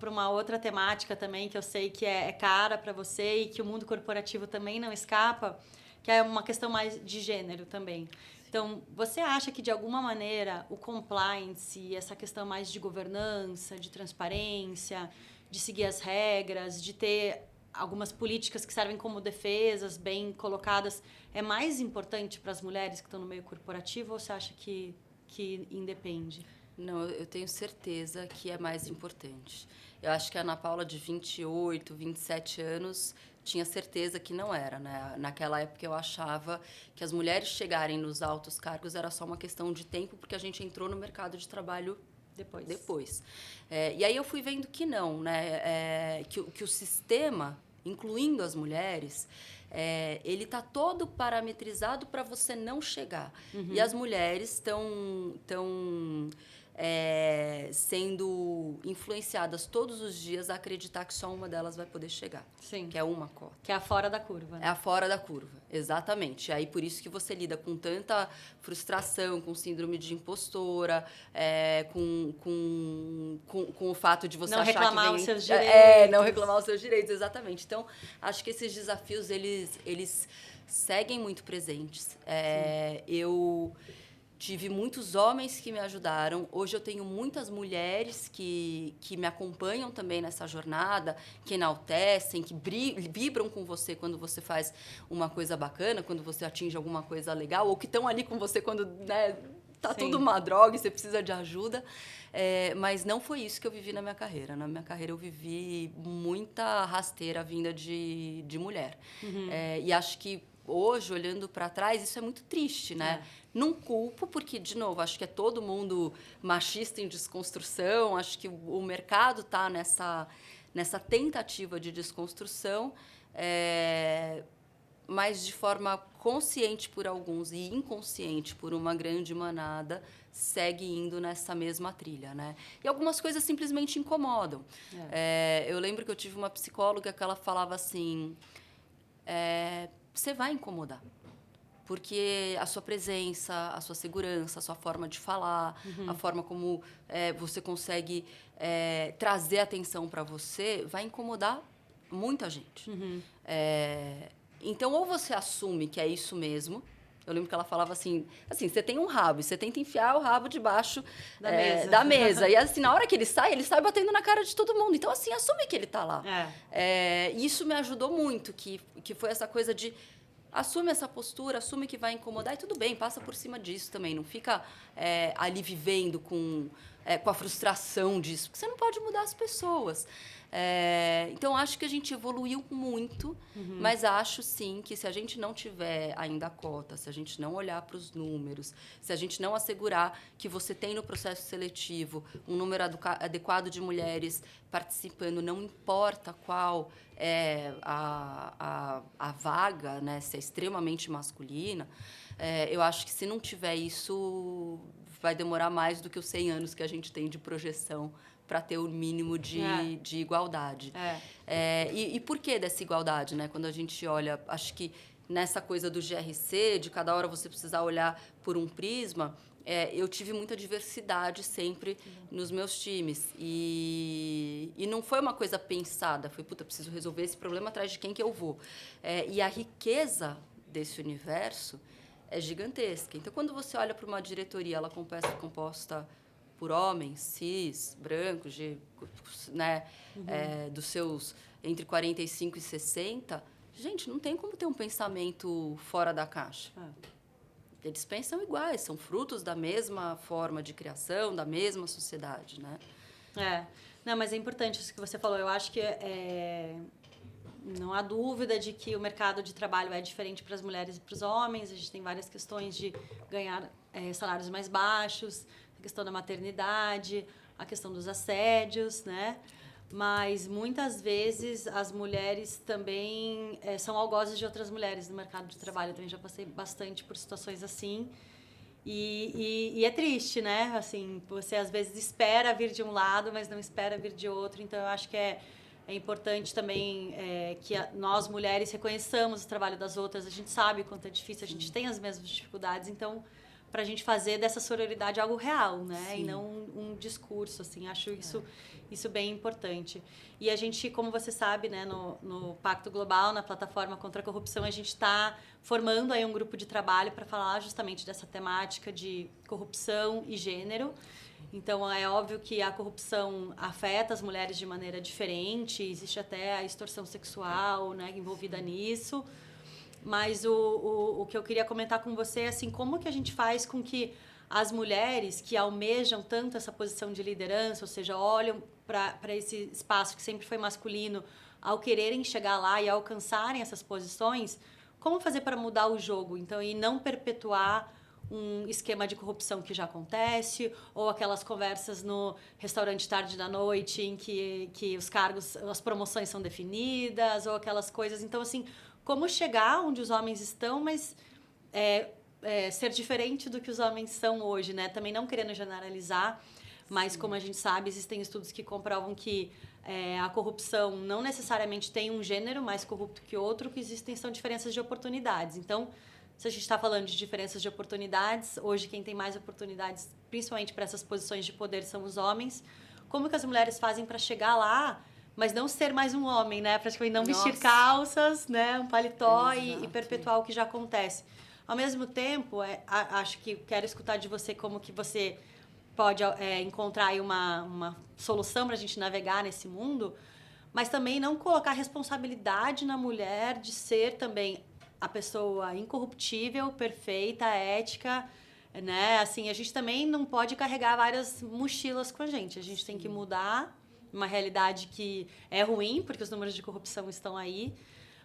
S1: uma outra temática também, que eu sei que é cara para você e que o mundo corporativo também não escapa, que é uma questão mais de gênero também. Então, você acha que, de alguma maneira, o compliance, essa questão mais de governança, de transparência, de seguir as regras, de ter algumas políticas que servem como defesas bem colocadas, é mais importante para as mulheres que estão no meio corporativo ou você acha que independe?
S2: Não, eu tenho certeza que é mais importante. Eu acho que a Ana Paula, de 28, 27 anos, tinha certeza que não era, né? Naquela época eu achava que as mulheres chegarem nos altos cargos era só uma questão de tempo, porque a gente entrou no mercado de trabalho depois. E aí eu fui vendo que não, né? Que o sistema, incluindo as mulheres, ele está todo parametrizado para você não chegar. Uhum. E as mulheres estão sendo influenciadas todos os dias a acreditar que só uma delas vai poder chegar.
S1: Sim.
S2: Que é uma cota.
S1: Que é a fora da curva. Né?
S2: É a fora da curva, exatamente. Aí por isso que você lida com tanta frustração, com síndrome de impostora, com o fato de você
S1: não
S2: achar
S1: reclamar
S2: que
S1: os seus direitos.
S2: Não reclamar os seus direitos, exatamente. Então, acho que esses desafios, eles seguem muito presentes. Eu tive muitos homens que me ajudaram. Hoje eu tenho muitas mulheres que me acompanham também nessa jornada, que enaltecem, que vibram com você quando você faz uma coisa bacana, quando você atinge alguma coisa legal, ou que estão ali com você quando, né, tá
S1: Sim.
S2: tudo uma droga e você precisa de ajuda. Mas não foi isso que eu vivi na minha carreira. Na minha carreira eu vivi muita rasteira vinda de mulher. Uhum. E acho que hoje, olhando para trás, isso é muito triste, né? Não culpo, porque, de novo, acho que é todo mundo machista em desconstrução, acho que o mercado está nessa tentativa de desconstrução, mas de forma consciente por alguns e inconsciente por uma grande manada, segue indo nessa mesma trilha, né? E algumas coisas simplesmente incomodam. Eu lembro que eu tive uma psicóloga que ela falava assim, você vai incomodar. Porque a sua presença, a sua segurança, a sua forma de falar, a forma como você consegue trazer atenção para você, vai incomodar muita gente. Uhum. Então, ou você assume que é isso mesmo. Eu lembro que ela falava assim, você tem um rabo, e você tenta enfiar o rabo debaixo da mesa. E assim, na hora que ele sai batendo na cara de todo mundo. Então, assim, assume que ele está lá. Isso me ajudou muito, que foi essa coisa de assume essa postura, assume que vai incomodar e tudo bem, passa por cima disso também. Não fica ali vivendo com a frustração disso, porque você não pode mudar as pessoas. Então, acho que a gente evoluiu muito, mas acho, sim, que se a gente não tiver ainda a cota, se a gente não olhar para os números, se a gente não assegurar que você tem no processo seletivo um número adequado de mulheres participando, não importa qual a vaga, né, se é extremamente masculina, eu acho que se não tiver isso, vai demorar mais do que os 100 anos que a gente tem de projeção para ter o mínimo de igualdade. E por que dessa igualdade, né? Quando a gente olha, acho que nessa coisa do GRC, de cada hora você precisar olhar por um prisma, eu tive muita diversidade sempre nos meus times. E não foi uma coisa pensada, foi, puta, preciso resolver esse problema atrás de quem que eu vou. E a riqueza desse universo é gigantesca. Então, quando você olha para uma diretoria, ela composta por homens, cis, brancos, né, dos seus entre 45 e 60, gente, não tem como ter um pensamento fora da caixa. Eles pensam iguais, são frutos da mesma forma de criação, da mesma sociedade, né?
S1: Não, mas é importante isso que você falou. Eu acho que não há dúvida de que o mercado de trabalho é diferente para as mulheres e para os homens. A gente tem várias questões de ganhar salários mais baixos, a questão da maternidade, a questão dos assédios, né? Mas muitas vezes as mulheres também são algozes de outras mulheres no mercado de trabalho. Eu também já passei bastante por situações assim. E é triste, né? Assim, você às vezes espera vir de um lado, mas não espera vir de outro. Então, eu acho que é importante também que nós, mulheres, reconheçamos o trabalho das outras. A gente sabe o quanto é difícil, a gente tem as mesmas dificuldades. Então, para a gente fazer dessa sororidade algo real, né? Sim. E não um discurso, assim. Acho isso bem importante. E a gente, como você sabe, né, no Pacto Global, na Plataforma contra a Corrupção, a gente está formando aí um grupo de trabalho para falar justamente dessa temática de corrupção e gênero. Então, é óbvio que a corrupção afeta as mulheres de maneira diferente, existe até a extorsão sexual, né, envolvida nisso. Mas o que eu queria comentar com você é assim, como que a gente faz com que as mulheres que almejam tanto essa posição de liderança, ou seja, olham para esse espaço que sempre foi masculino, ao quererem chegar lá e alcançarem essas posições, como fazer para mudar o jogo? Então, e não perpetuar um esquema de corrupção que já acontece, ou aquelas conversas no restaurante tarde da noite em que os cargos, as promoções são definidas, ou aquelas coisas. Então, assim, como chegar onde os homens estão, mas ser diferente do que os homens são hoje, né? Também não querendo generalizar, mas como a gente sabe, existem estudos que comprovam que a corrupção não necessariamente tem um gênero mais corrupto que outro, que são diferenças de oportunidades. Então, se a gente está falando de diferenças de oportunidades, hoje quem tem mais oportunidades, principalmente para essas posições de poder, são os homens. Como que as mulheres fazem para chegar lá, mas não ser mais um homem, né? Praticamente não vestir calças, né? Um paletó e perpetuar o que já acontece. Ao mesmo tempo, acho que quero escutar de você como que você pode encontrar aí uma solução para a gente navegar nesse mundo, mas também não colocar responsabilidade na mulher de ser também a pessoa incorruptível, perfeita, ética, né? Assim, a gente também não pode carregar várias mochilas com a gente. A gente tem que mudar uma realidade que é ruim, porque os números de corrupção estão aí,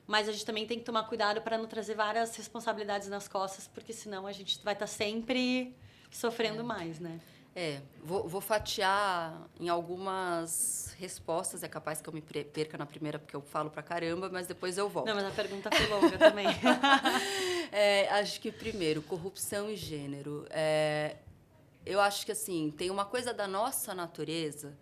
S1: mas a gente também tem que tomar cuidado para não trazer várias responsabilidades nas costas, porque senão a gente vai estar sempre sofrendo mais, né?
S2: Vou fatiar em algumas respostas. É capaz que eu me perca na primeira, porque eu falo pra caramba, mas depois eu volto.
S1: Não, mas a pergunta foi longa também.
S2: Acho que, primeiro, corrupção e gênero. Eu acho que, assim, tem uma coisa da nossa natureza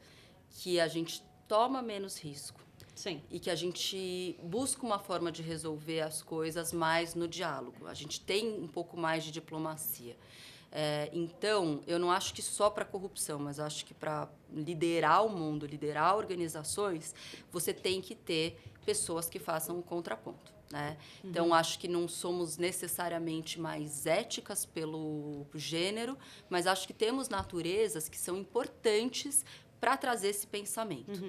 S2: que a gente toma menos risco.
S1: Sim.
S2: E que a gente busca uma forma de resolver as coisas mais no diálogo. A gente tem um pouco mais de diplomacia. Então, eu não acho que só para corrupção, mas acho que para liderar o mundo, liderar organizações, você tem que ter pessoas que façam um contraponto, né? Então, acho que não somos necessariamente mais éticas pelo gênero, mas acho que temos naturezas que são importantes para trazer esse pensamento.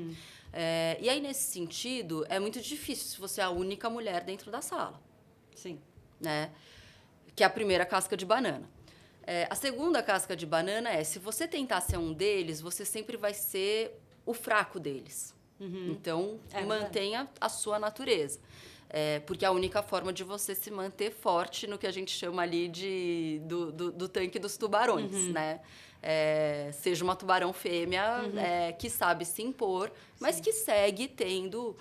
S2: E aí, nesse sentido, é muito difícil se você é a única mulher dentro da sala.
S1: Sim.
S2: Né? Que é a primeira casca de banana. A segunda casca de banana se você tentar ser um deles, você sempre vai ser o fraco deles. Então, mantenha a sua natureza. Porque é a única forma de você se manter forte no que a gente chama ali do tanque dos tubarões, né? Seja uma tubarão fêmea que sabe se impor, mas que segue tendo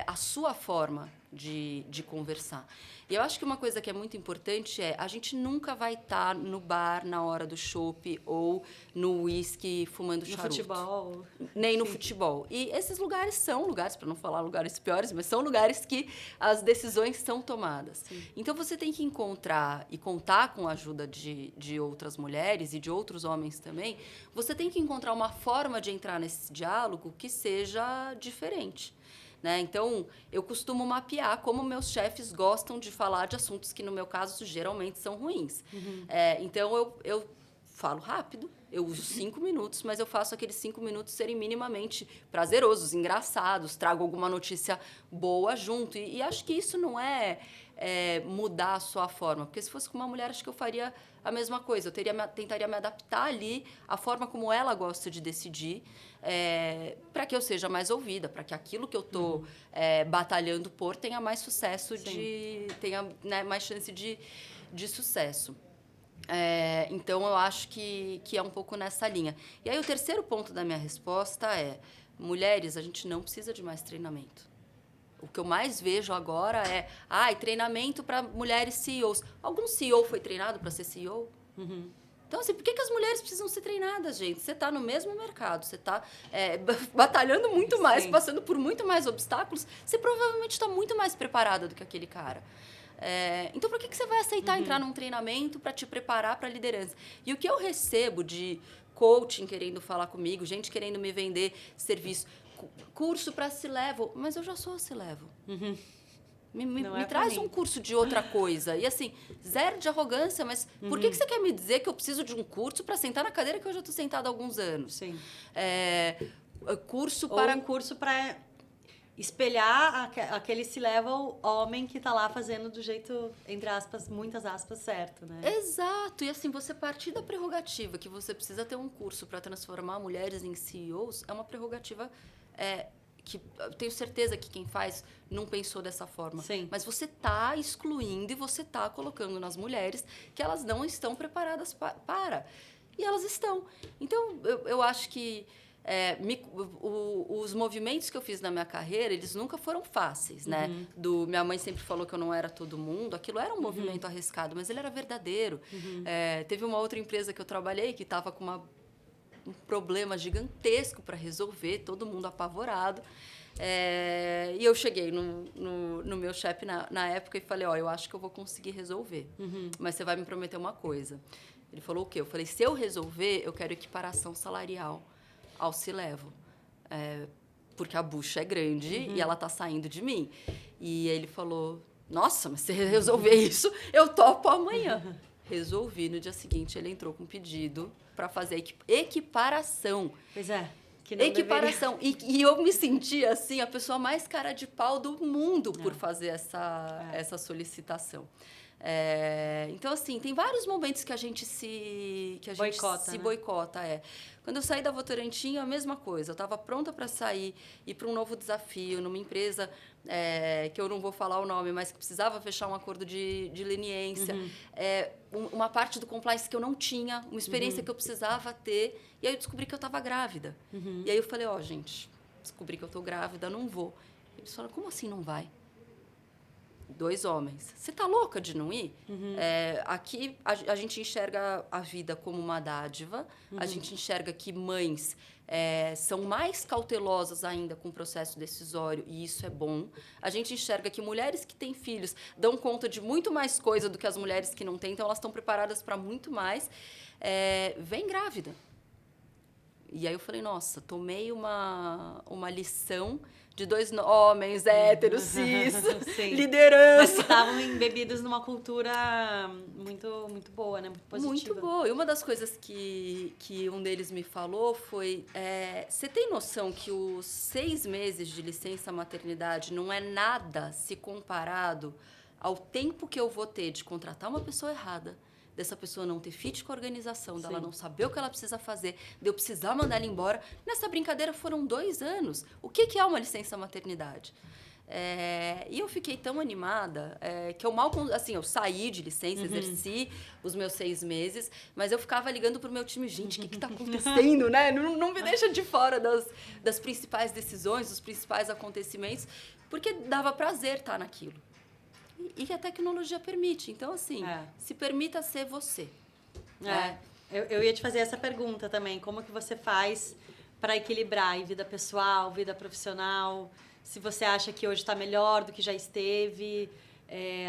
S2: a sua forma de conversar. E eu acho que uma coisa que é muito importante a gente nunca vai estar no bar na hora do chopp ou no uísque fumando charuto.
S1: No futebol.
S2: Nem no futebol. E esses lugares são lugares, para não falar lugares piores, mas são lugares que as decisões são tomadas.
S1: Sim.
S2: Então, você tem que encontrar e contar com a ajuda de outras mulheres e de outros homens também. Você tem que encontrar uma forma de entrar nesse diálogo que seja diferente. Né? Então, eu costumo mapear como meus chefes gostam de falar de assuntos que, no meu caso, geralmente são ruins. Então, eu falo rápido, eu uso 5 minutos, mas eu faço aqueles 5 minutos serem minimamente prazerosos, engraçados, trago alguma notícia boa junto. E acho que isso não é mudar a sua forma, porque se fosse com uma mulher, acho que eu faria a mesma coisa. Eu tentaria me adaptar ali à forma como ela gosta de decidir, para que eu seja mais ouvida, para que aquilo que eu estou batalhando por tenha mais sucesso, tenha, né, mais chance de sucesso. Então, eu acho que é um pouco nessa linha. E aí, o terceiro ponto da minha resposta é: mulheres, a gente não precisa de mais treinamento. O que eu mais vejo agora treinamento para mulheres CEOs. Algum CEO foi treinado para ser CEO? Então, assim, por que as mulheres precisam ser treinadas, gente? Você está no mesmo mercado, você está batalhando muito mais, passando por muito mais obstáculos, você provavelmente está muito mais preparada do que aquele cara. Então, por que você vai aceitar entrar num treinamento para te preparar para a liderança? E o que eu recebo de coaching querendo falar comigo, gente querendo me vender serviço, curso para C-Level, mas eu já sou C-Level. Me traz um curso de outra coisa. E assim, zero de arrogância, mas por que você quer me dizer que eu preciso de um curso para sentar na cadeira que eu já estou sentada há alguns anos?
S1: Sim.
S2: Curso
S1: um curso para espelhar aquele C-Level homem que está lá fazendo do jeito, entre aspas, muitas aspas, certo, né?
S2: Exato. E assim, você partir da prerrogativa que você precisa ter um curso para transformar mulheres em CEOs é uma prerrogativa que eu tenho certeza que quem faz não pensou dessa forma.
S1: Sim.
S2: Mas você está excluindo e você está colocando nas mulheres que elas não estão preparadas para. E elas estão. Então, eu acho que os movimentos que eu fiz na minha carreira, eles nunca foram fáceis, né? Minha mãe sempre falou que eu não era todo mundo. Aquilo era um movimento arriscado, mas ele era verdadeiro. Teve uma outra empresa que eu trabalhei que estava com um problema gigantesco para resolver, todo mundo apavorado. E eu cheguei no meu chefe na época e falei, eu acho que eu vou conseguir resolver, mas você vai me prometer uma coisa. Ele falou o quê? Eu falei, se eu resolver, eu quero equiparação salarial ao C-Level, porque a bucha é grande e ela está saindo de mim. E ele falou, nossa, mas se resolver isso, eu topo amanhã. Resolvi. No dia seguinte, ele entrou com um pedido para fazer equiparação.
S1: Pois é. Que não
S2: equiparação. E eu me senti, assim, a pessoa mais cara de pau do mundo por fazer essa solicitação. Então, assim, tem vários momentos que a gente se boicota. Quando eu saí da Votorantim, a mesma coisa. Eu estava pronta para sair, ir para um novo desafio, numa empresa que eu não vou falar o nome, mas que precisava fechar um acordo de leniência. Uma parte do compliance que eu não tinha, uma experiência que eu precisava ter. E aí eu descobri que eu estava grávida. E aí eu falei, gente, descobri que eu estou grávida, não vou. Eles falaram, como assim não vai? 2 homens. Você tá louca de não ir? Aqui a gente enxerga a vida como uma dádiva. A gente enxerga que mães são mais cautelosas ainda com o processo decisório, e isso é bom. A gente enxerga que mulheres que têm filhos dão conta de muito mais coisa do que as mulheres que não têm, então elas estão preparadas para muito mais. Vem grávida. E aí eu falei, nossa, tomei uma lição de 2 homens héteros, cis, liderança.
S1: Mas estavam embebidos numa cultura muito, muito boa, né? Muito positiva.
S2: Muito boa. E uma das coisas que um deles me falou foi, você tem noção que os 6 meses de licença maternidade não é nada se comparado ao tempo que eu vou ter de contratar uma pessoa errada, dessa pessoa não ter fit com a organização, dela
S1: Sim.
S2: não saber o que ela precisa fazer, de eu precisar mandar ela embora. Nessa brincadeira foram 2 anos. O que é uma licença maternidade? E eu fiquei tão animada que eu mal... Assim, eu saí de licença, exerci os meus 6 meses, mas eu ficava ligando pro meu time, gente, o que está acontecendo, né? Não me deixa de fora das principais decisões, dos principais acontecimentos, porque dava prazer estar naquilo. E a tecnologia permite. Então, assim, se permita ser você.
S1: Eu ia te fazer essa pergunta também. Como que você faz para equilibrar aí vida pessoal, vida profissional? Se você acha que hoje está melhor do que já esteve,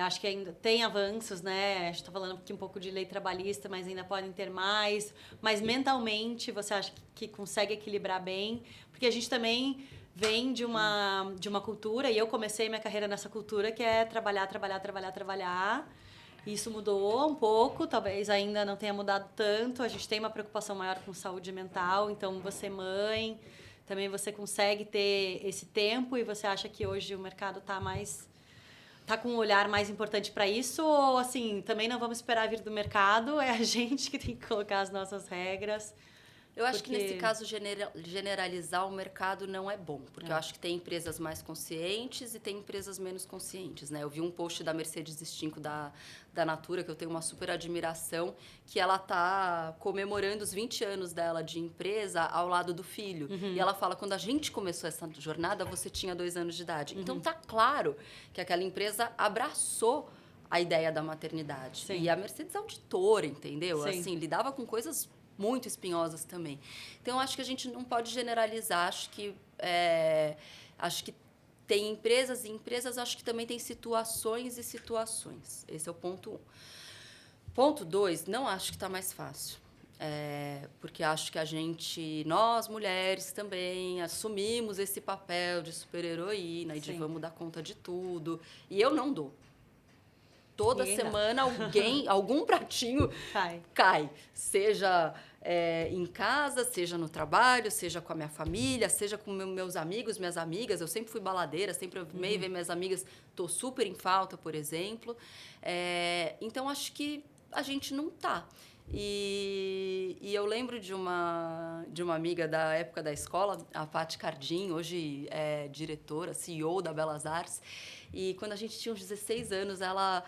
S1: acho que ainda tem avanços, né? A gente está falando aqui um pouco de lei trabalhista, mas ainda podem ter mais. Mas mentalmente, você acha que consegue equilibrar bem? Porque a gente também vem de uma cultura, e eu comecei minha carreira nessa cultura, que é trabalhar, trabalhar, trabalhar, trabalhar. Isso mudou um pouco, talvez ainda não tenha mudado tanto. A gente tem uma preocupação maior com saúde mental, então você mãe... Também você consegue ter esse tempo e você acha que hoje o mercado tá com um olhar mais importante para isso? Ou, assim, também não vamos esperar vir do mercado, é a gente que tem que colocar as nossas regras?
S2: Eu acho que nesse caso generalizar o mercado não é bom, porque eu acho que tem empresas mais conscientes e tem empresas menos conscientes, né? Eu vi um post da Mercedes Extinco da Natura, que eu tenho uma super admiração, que ela tá comemorando os 20 anos dela de empresa ao lado do filho. E ela fala, quando a gente começou essa jornada, você tinha 2 anos de idade. Então tá claro que aquela empresa abraçou a ideia da maternidade.
S1: Sim.
S2: E a Mercedes é auditora, entendeu?
S1: Sim.
S2: Assim, lidava com coisas muito espinhosas também. Então, acho que a gente não pode generalizar. Acho que tem empresas e empresas, acho que também tem situações e situações. Esse é o ponto 1. Ponto 2, não acho que está mais fácil. Porque acho que nós mulheres também, assumimos esse papel de super-heroína e de vamos dar conta de tudo. E eu não dou. Toda semana algum pratinho cai. Seja em casa, seja no trabalho, seja com a minha família, seja com meus amigos, minhas amigas. Eu sempre fui baladeira, sempre amei ver minhas amigas. Estou super em falta, por exemplo. Então, acho que a gente não tá. E eu lembro de uma amiga da época da escola, a Paty Cardim, hoje é diretora, CEO da Belas Artes. E quando a gente tinha uns 16 anos, ela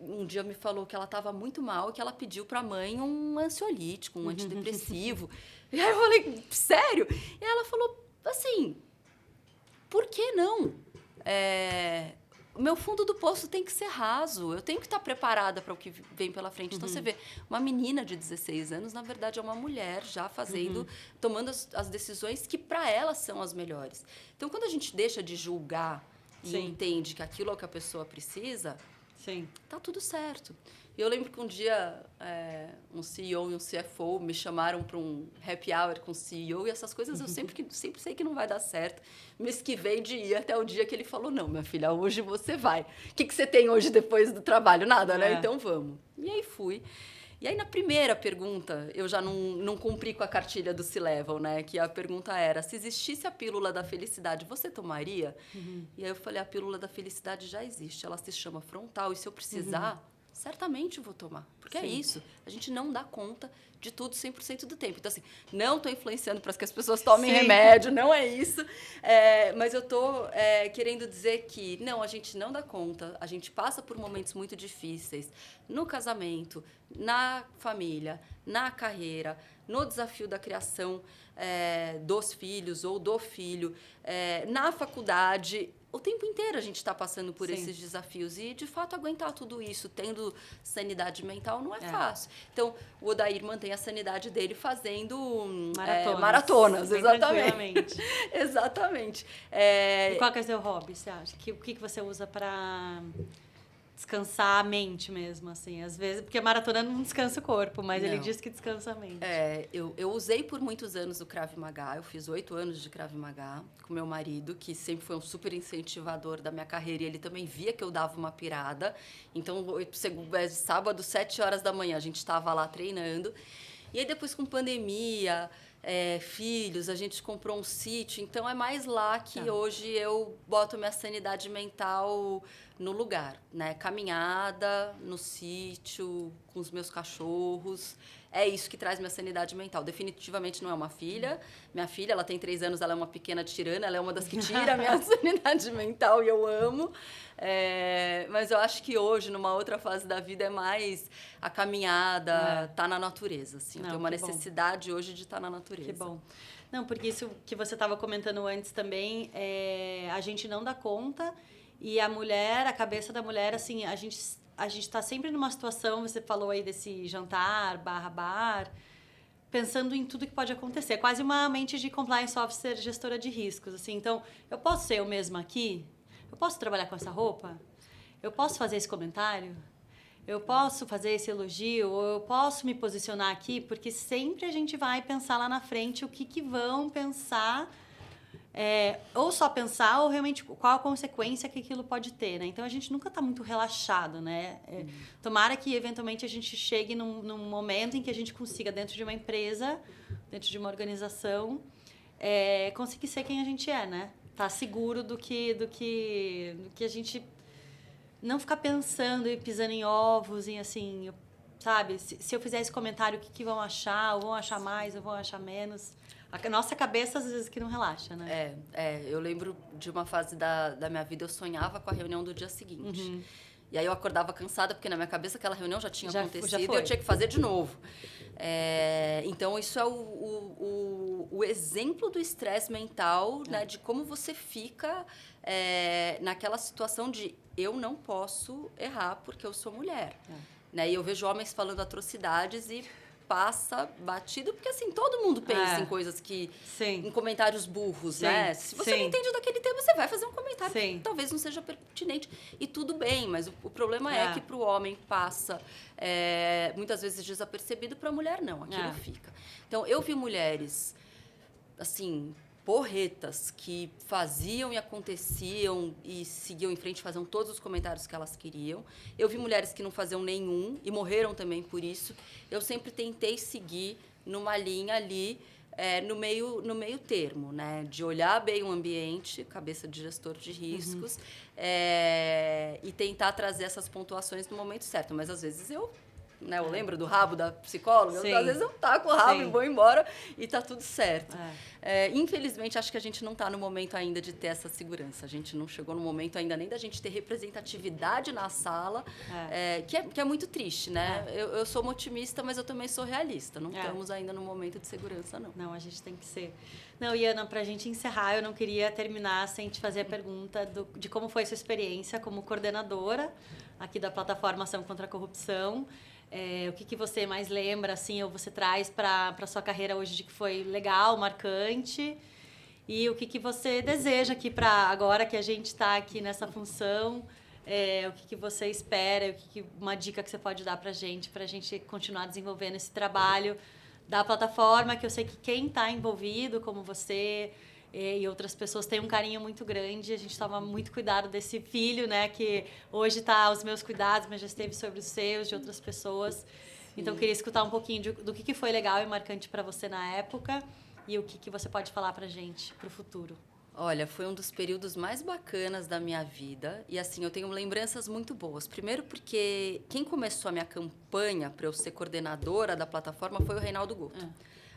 S2: um dia me falou que ela estava muito mal e que ela pediu para a mãe um ansiolítico, um antidepressivo. E aí eu falei, sério? E ela falou assim, por que não? O meu fundo do poço tem que ser raso, eu tenho que estar preparada para o que vem pela frente. Então, você vê, uma menina de 16 anos, na verdade, é uma mulher já tomando as decisões que para ela são as melhores. Então, quando a gente deixa de julgar e entende que aquilo é o que a pessoa precisa, tá tudo certo. E eu lembro que um dia um CEO e um CFO me chamaram para um happy hour com o CEO e essas coisas eu sempre sei que não vai dar certo. Me esquivei de ir até o dia que ele falou, não, minha filha, hoje você vai. O que você tem hoje depois do trabalho? Nada, né? Então vamos. E aí fui. E aí, na primeira pergunta, eu já não cumpri com a cartilha do C-Level, né? Que a pergunta era, se existisse a pílula da felicidade, você tomaria? E aí eu falei, a pílula da felicidade já existe, ela se chama Frontal, e se eu precisar, certamente vou tomar. Porque é isso, a gente não dá conta de tudo 100% do tempo. Então, assim, não estou influenciando para que as pessoas tomem remédio, não é isso. Mas eu estou querendo dizer que, não, a gente não dá conta, a gente passa por momentos muito difíceis no casamento, na família, na carreira, no desafio da criação dos filhos ou do filho, na faculdade. O tempo inteiro a gente está passando por esses desafios e, de fato, aguentar tudo isso, tendo sanidade mental, não é fácil. Então, o Odair mantém a sanidade dele fazendo maratonas, exatamente. Exatamente.
S1: E qual que é o seu hobby, você acha? O que você usa para descansar a mente mesmo, assim? Às vezes, porque a maratona não descansa o corpo, mas ele diz que descansa a mente.
S2: Eu usei por muitos anos o Krav Maga, eu fiz 8 anos de Krav Maga com meu marido, que sempre foi um super incentivador da minha carreira, e ele também via que eu dava uma pirada. Então, sábado, 7 horas da manhã, a gente estava lá treinando. E aí, depois, com pandemia, filhos, a gente comprou um sítio, então é mais lá que hoje eu boto minha sanidade mental no lugar, né? Caminhada, no sítio, com os meus cachorros, é isso que traz minha sanidade mental. Definitivamente não é uma filha. Minha filha, ela tem 3 anos, ela é uma pequena tirana, ela é uma das que tira a minha sanidade mental e eu amo. Mas eu acho que hoje, numa outra fase da vida, é mais a caminhada, tá na natureza, assim. Eu tenho uma necessidade hoje de estar na natureza.
S1: Que bom. Não, porque isso que você estava comentando antes também, a gente não dá conta e a cabeça da mulher, assim, a gente está sempre numa situação, você falou aí desse jantar, bar, pensando em tudo que pode acontecer. É quase uma mente de compliance officer, gestora de riscos, assim. Então, eu posso ser eu mesma aqui? Eu posso trabalhar com essa roupa? Eu posso fazer esse comentário? Eu posso fazer esse elogio? Ou eu posso me posicionar aqui? Porque sempre a gente vai pensar lá na frente o que vão pensar, ou só pensar, ou realmente qual a consequência que aquilo pode ter, né? Então, a gente nunca está muito relaxado, né? Tomara que, eventualmente, a gente chegue num momento em que a gente consiga, dentro de uma empresa, dentro de uma organização, conseguir ser quem a gente é, né? Tá seguro do que a gente não ficar pensando e pisando em ovos e assim, sabe? Se eu fizer esse comentário, o que vão achar? Ou vão achar mais, ou vão achar menos? A nossa cabeça, às vezes, que não relaxa, né?
S2: Eu lembro de uma fase da minha vida, eu sonhava com a reunião do dia seguinte.
S1: Uhum.
S2: E aí eu acordava cansada, porque na minha cabeça aquela reunião já tinha acontecido e
S1: foi.
S2: eu tinha que fazer de novo. Então, isso é o exemplo do estresse mental, né? De como você fica naquela situação de eu não posso errar porque eu sou mulher. Né? E eu vejo homens falando atrocidades e passa batido, porque assim, todo mundo pensa em coisas que...
S1: Sim.
S2: Em comentários burros,
S1: Sim.
S2: né? Se você não entende daquele tema, você vai fazer um comentário que talvez não seja pertinente. E tudo bem, mas o problema é que para o homem passa muitas vezes desapercebido, para a mulher não, aquilo fica. Então, eu vi mulheres, assim, porretas, que faziam e aconteciam e seguiam em frente, faziam todos os comentários que elas queriam. Eu vi mulheres que não faziam nenhum e morreram também por isso. Eu sempre tentei seguir numa linha ali, no meio termo, né? De olhar bem o ambiente, cabeça de gestor de riscos, e tentar trazer essas pontuações no momento certo. Mas, às vezes, eu lembro do rabo da psicóloga, às vezes eu taco o rabo e vou embora e tá tudo certo. Infelizmente, acho que a gente não está no momento ainda de ter essa segurança. A gente não chegou no momento ainda nem da gente ter representatividade na sala, que é muito triste, né? Eu sou uma otimista, mas eu também sou realista. Não estamos ainda no momento de segurança, não.
S1: Não, a gente tem que ser. Não, e Ana, para a gente encerrar, eu não queria terminar sem te fazer a pergunta de como foi a sua experiência como coordenadora aqui da plataforma Ação contra a Corrupção. O que você mais lembra, assim, ou você traz para a sua carreira hoje de que foi legal, marcante? E o que você deseja aqui para agora que a gente está aqui nessa função? O que você espera? Uma dica que você pode dar para a gente continuar desenvolvendo esse trabalho da plataforma, que eu sei que quem está envolvido, como você e outras pessoas, têm um carinho muito grande. A gente toma muito cuidado desse filho, né? Que hoje está aos meus cuidados, mas já esteve sobre os seus, de outras pessoas. Sim. Então, eu queria escutar um pouquinho do que foi legal e marcante para você na época e o que você pode falar para a gente, para o futuro.
S2: Olha, foi um dos períodos mais bacanas da minha vida. E, assim, eu tenho lembranças muito boas. Primeiro porque quem começou a minha campanha para eu ser coordenadora da plataforma foi o Reinaldo Guto.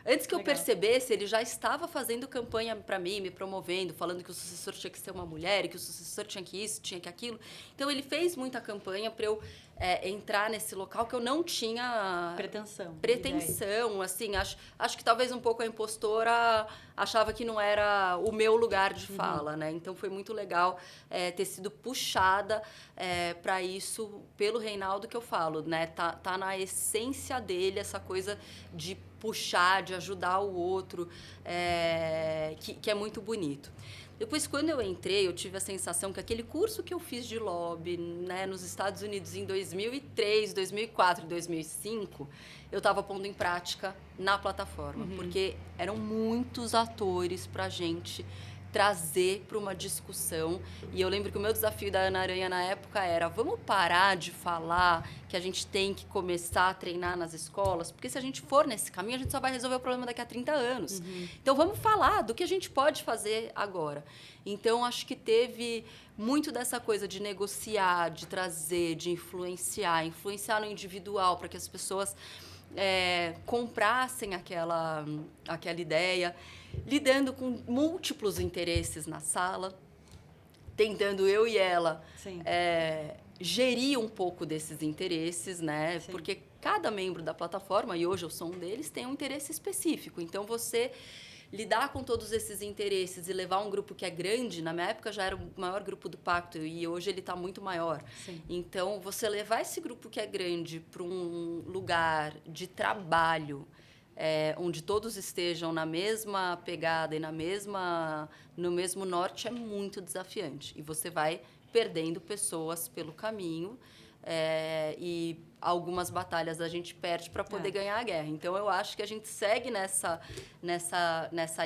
S2: Antes que eu percebesse, ele já estava fazendo campanha para mim, me promovendo, falando que o sucessor tinha que ser uma mulher, e que o sucessor tinha que isso, tinha que aquilo. Então, ele fez muita campanha para eu entrar nesse local que eu não tinha... Pretensão, assim. Acho que talvez um pouco a impostora achava que não era o meu lugar de fala, né? Então, foi muito legal ter sido puxada para isso pelo Reinaldo, que eu falo, né? Tá na essência dele essa coisa de puxar, de ajudar o outro, que é muito bonito. Depois, quando eu entrei, eu tive a sensação que aquele curso que eu fiz de lobby, né, nos Estados Unidos em 2003, 2004, 2005, eu estava pondo em prática na plataforma, porque eram muitos atores para a gente trazer para uma discussão. E eu lembro que o meu desafio da Ana Aranha na época era: vamos parar de falar que a gente tem que começar a treinar nas escolas, porque se a gente for nesse caminho, a gente só vai resolver o problema daqui a 30 anos. Então, vamos falar do que a gente pode fazer agora. Então, acho que teve muito dessa coisa de negociar, de trazer, de influenciar no individual, para que as pessoas comprassem aquela ideia, lidando com múltiplos interesses na sala, tentando eu e ela gerir um pouco desses interesses, né? Sim. Porque cada membro da plataforma, e hoje eu sou um deles, tem um interesse específico. Então, você lidar com todos esses interesses e levar um grupo que é grande, na minha época já era o maior grupo do Pacto e hoje ele está muito maior.
S1: Sim.
S2: Então, você levar esse grupo que é grande para um lugar de trabalho, onde todos estejam na mesma pegada e no mesmo norte, é muito desafiante. E você vai perdendo pessoas pelo caminho, e algumas batalhas a gente perde para poder ganhar a guerra. Então, eu acho que a gente segue nessa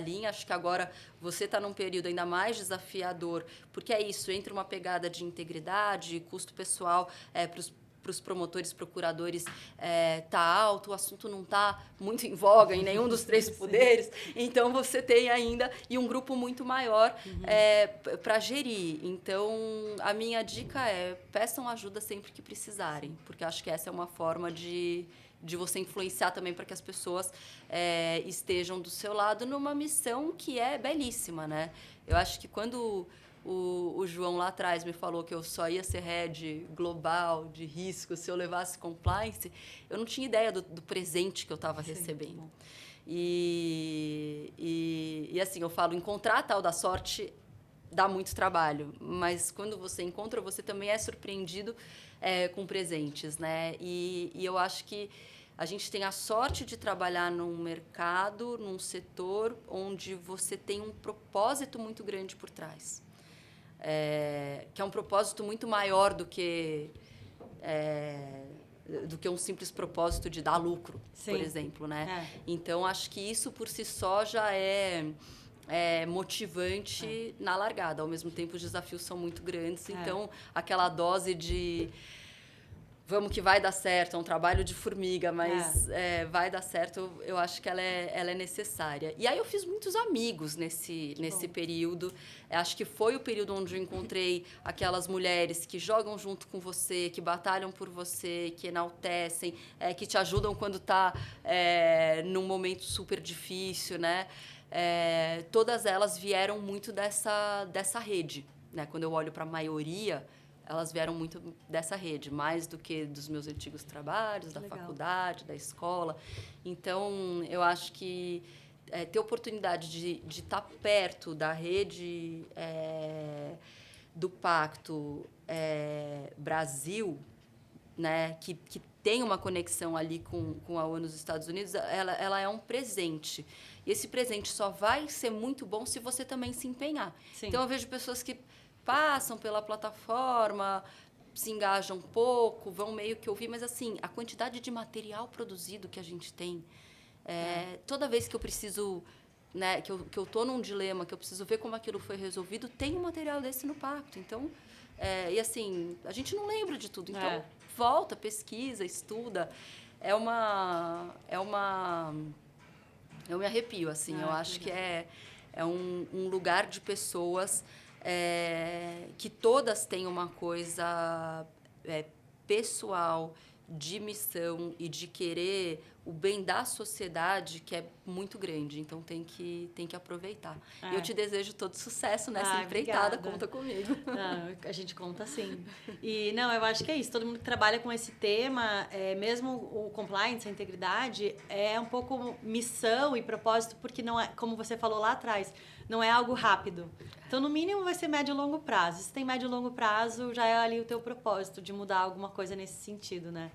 S2: linha. Acho que agora você está num período ainda mais desafiador, porque é isso, entre uma pegada de integridade, custo pessoal para os promotores, procuradores, tá alto, o assunto não está muito em voga em nenhum dos três poderes, então você tem ainda um grupo muito maior para gerir. Então, a minha dica peçam ajuda sempre que precisarem, porque acho que essa é uma forma de você influenciar também para que as pessoas estejam do seu lado numa missão que é belíssima, né? Eu acho que quando o João lá atrás me falou que eu só ia ser head global de risco se eu levasse compliance, eu não tinha ideia do presente que eu estava recebendo. E assim, eu falo, encontrar a tal da sorte dá muito trabalho, mas quando você encontra, você também é surpreendido com presentes, né? E eu acho que a gente tem a sorte de trabalhar num mercado, num setor onde você tem um propósito muito grande por trás. Que é um propósito muito maior do que um simples propósito de dar lucro, Sim. por exemplo, né? Então, acho que isso por si só já é motivante na largada. Ao mesmo tempo, os desafios são muito grandes. Então, aquela dose de vamos que vai dar certo, é um trabalho de formiga, mas vai dar certo, eu acho que ela é necessária. E aí eu fiz muitos amigos nesse período. Acho que foi o período onde eu encontrei aquelas mulheres que jogam junto com você, que batalham por você, que enaltecem, que te ajudam quando está num momento super difícil, né? Todas elas vieram muito dessa rede, né? Quando eu olho para a maioria, elas vieram muito dessa rede, mais do que dos meus antigos trabalhos, da faculdade, da escola. Então, eu acho que ter oportunidade de estar perto da rede do Pacto Brasil, né, que tem uma conexão ali com a ONU nos Estados Unidos, ela é um presente. E esse presente só vai ser muito bom se você também se empenhar. Sim. Então, eu vejo pessoas que passam pela plataforma, se engajam um pouco, vão meio que ouvir, mas assim, a quantidade de material produzido que a gente tem, toda vez que eu preciso, né, que eu tô num dilema, que eu preciso ver como aquilo foi resolvido, tem um material desse no Pacto. Então, e assim, a gente não lembra de tudo, então volta, pesquisa, estuda. Eu me arrepio, assim, eu acho que é um lugar de pessoas que todas têm uma coisa pessoal, de missão e de querer o bem da sociedade que é muito grande. Então, tem que aproveitar. E eu te desejo todo sucesso nessa empreitada. Obrigada. Conta comigo.
S1: Não, a gente conta sim. E, não, eu acho que é isso. Todo mundo que trabalha com esse tema, mesmo o compliance, a integridade, é um pouco missão e propósito, porque não é, como você falou lá atrás, não é algo rápido. Então, no mínimo, vai ser médio e longo prazo. Se tem médio e longo prazo, já é ali o teu propósito de mudar alguma coisa nesse sentido, né?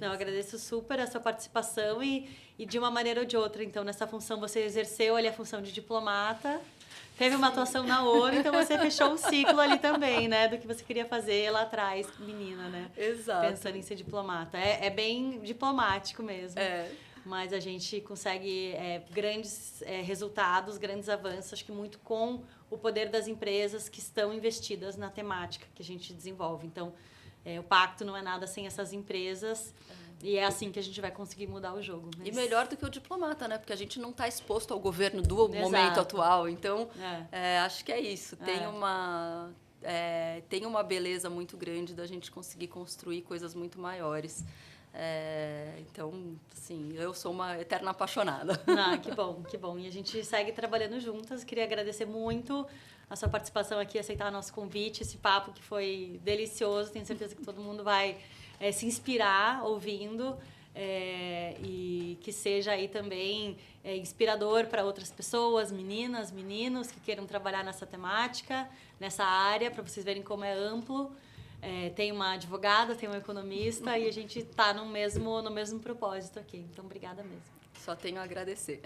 S1: Não, eu agradeço super a sua participação e de uma maneira ou de outra, então, nessa função, você exerceu ali a função de diplomata, teve uma atuação na ONU, então você fechou um ciclo ali também, né? Do que você queria fazer lá atrás, menina, né?
S2: Exato.
S1: Pensando em ser diplomata. É bem diplomático mesmo. mas a gente consegue grandes resultados, grandes avanços, acho que muito com o poder das empresas que estão investidas na temática que a gente desenvolve. Então, o pacto não é nada sem essas empresas. E é assim que a gente vai conseguir mudar o jogo.
S2: Mas... E melhor do que o diplomata, né? Porque a gente não está exposto ao governo do momento atual. Então, acho que é isso. Tem uma beleza muito grande da gente conseguir construir coisas muito maiores. Então, assim, eu sou uma eterna apaixonada.
S1: Que bom, que bom. E a gente segue trabalhando juntas. Queria agradecer muito a sua participação aqui, aceitar nosso convite, esse papo que foi delicioso. Tenho certeza que todo mundo vai se inspirar ouvindo e que seja aí também inspirador para outras pessoas, meninas, meninos que queiram trabalhar nessa temática, nessa área, para vocês verem como é amplo. Tem uma advogada, tem um economista e a gente está no mesmo propósito aqui. Então, obrigada mesmo.
S2: Só tenho a agradecer.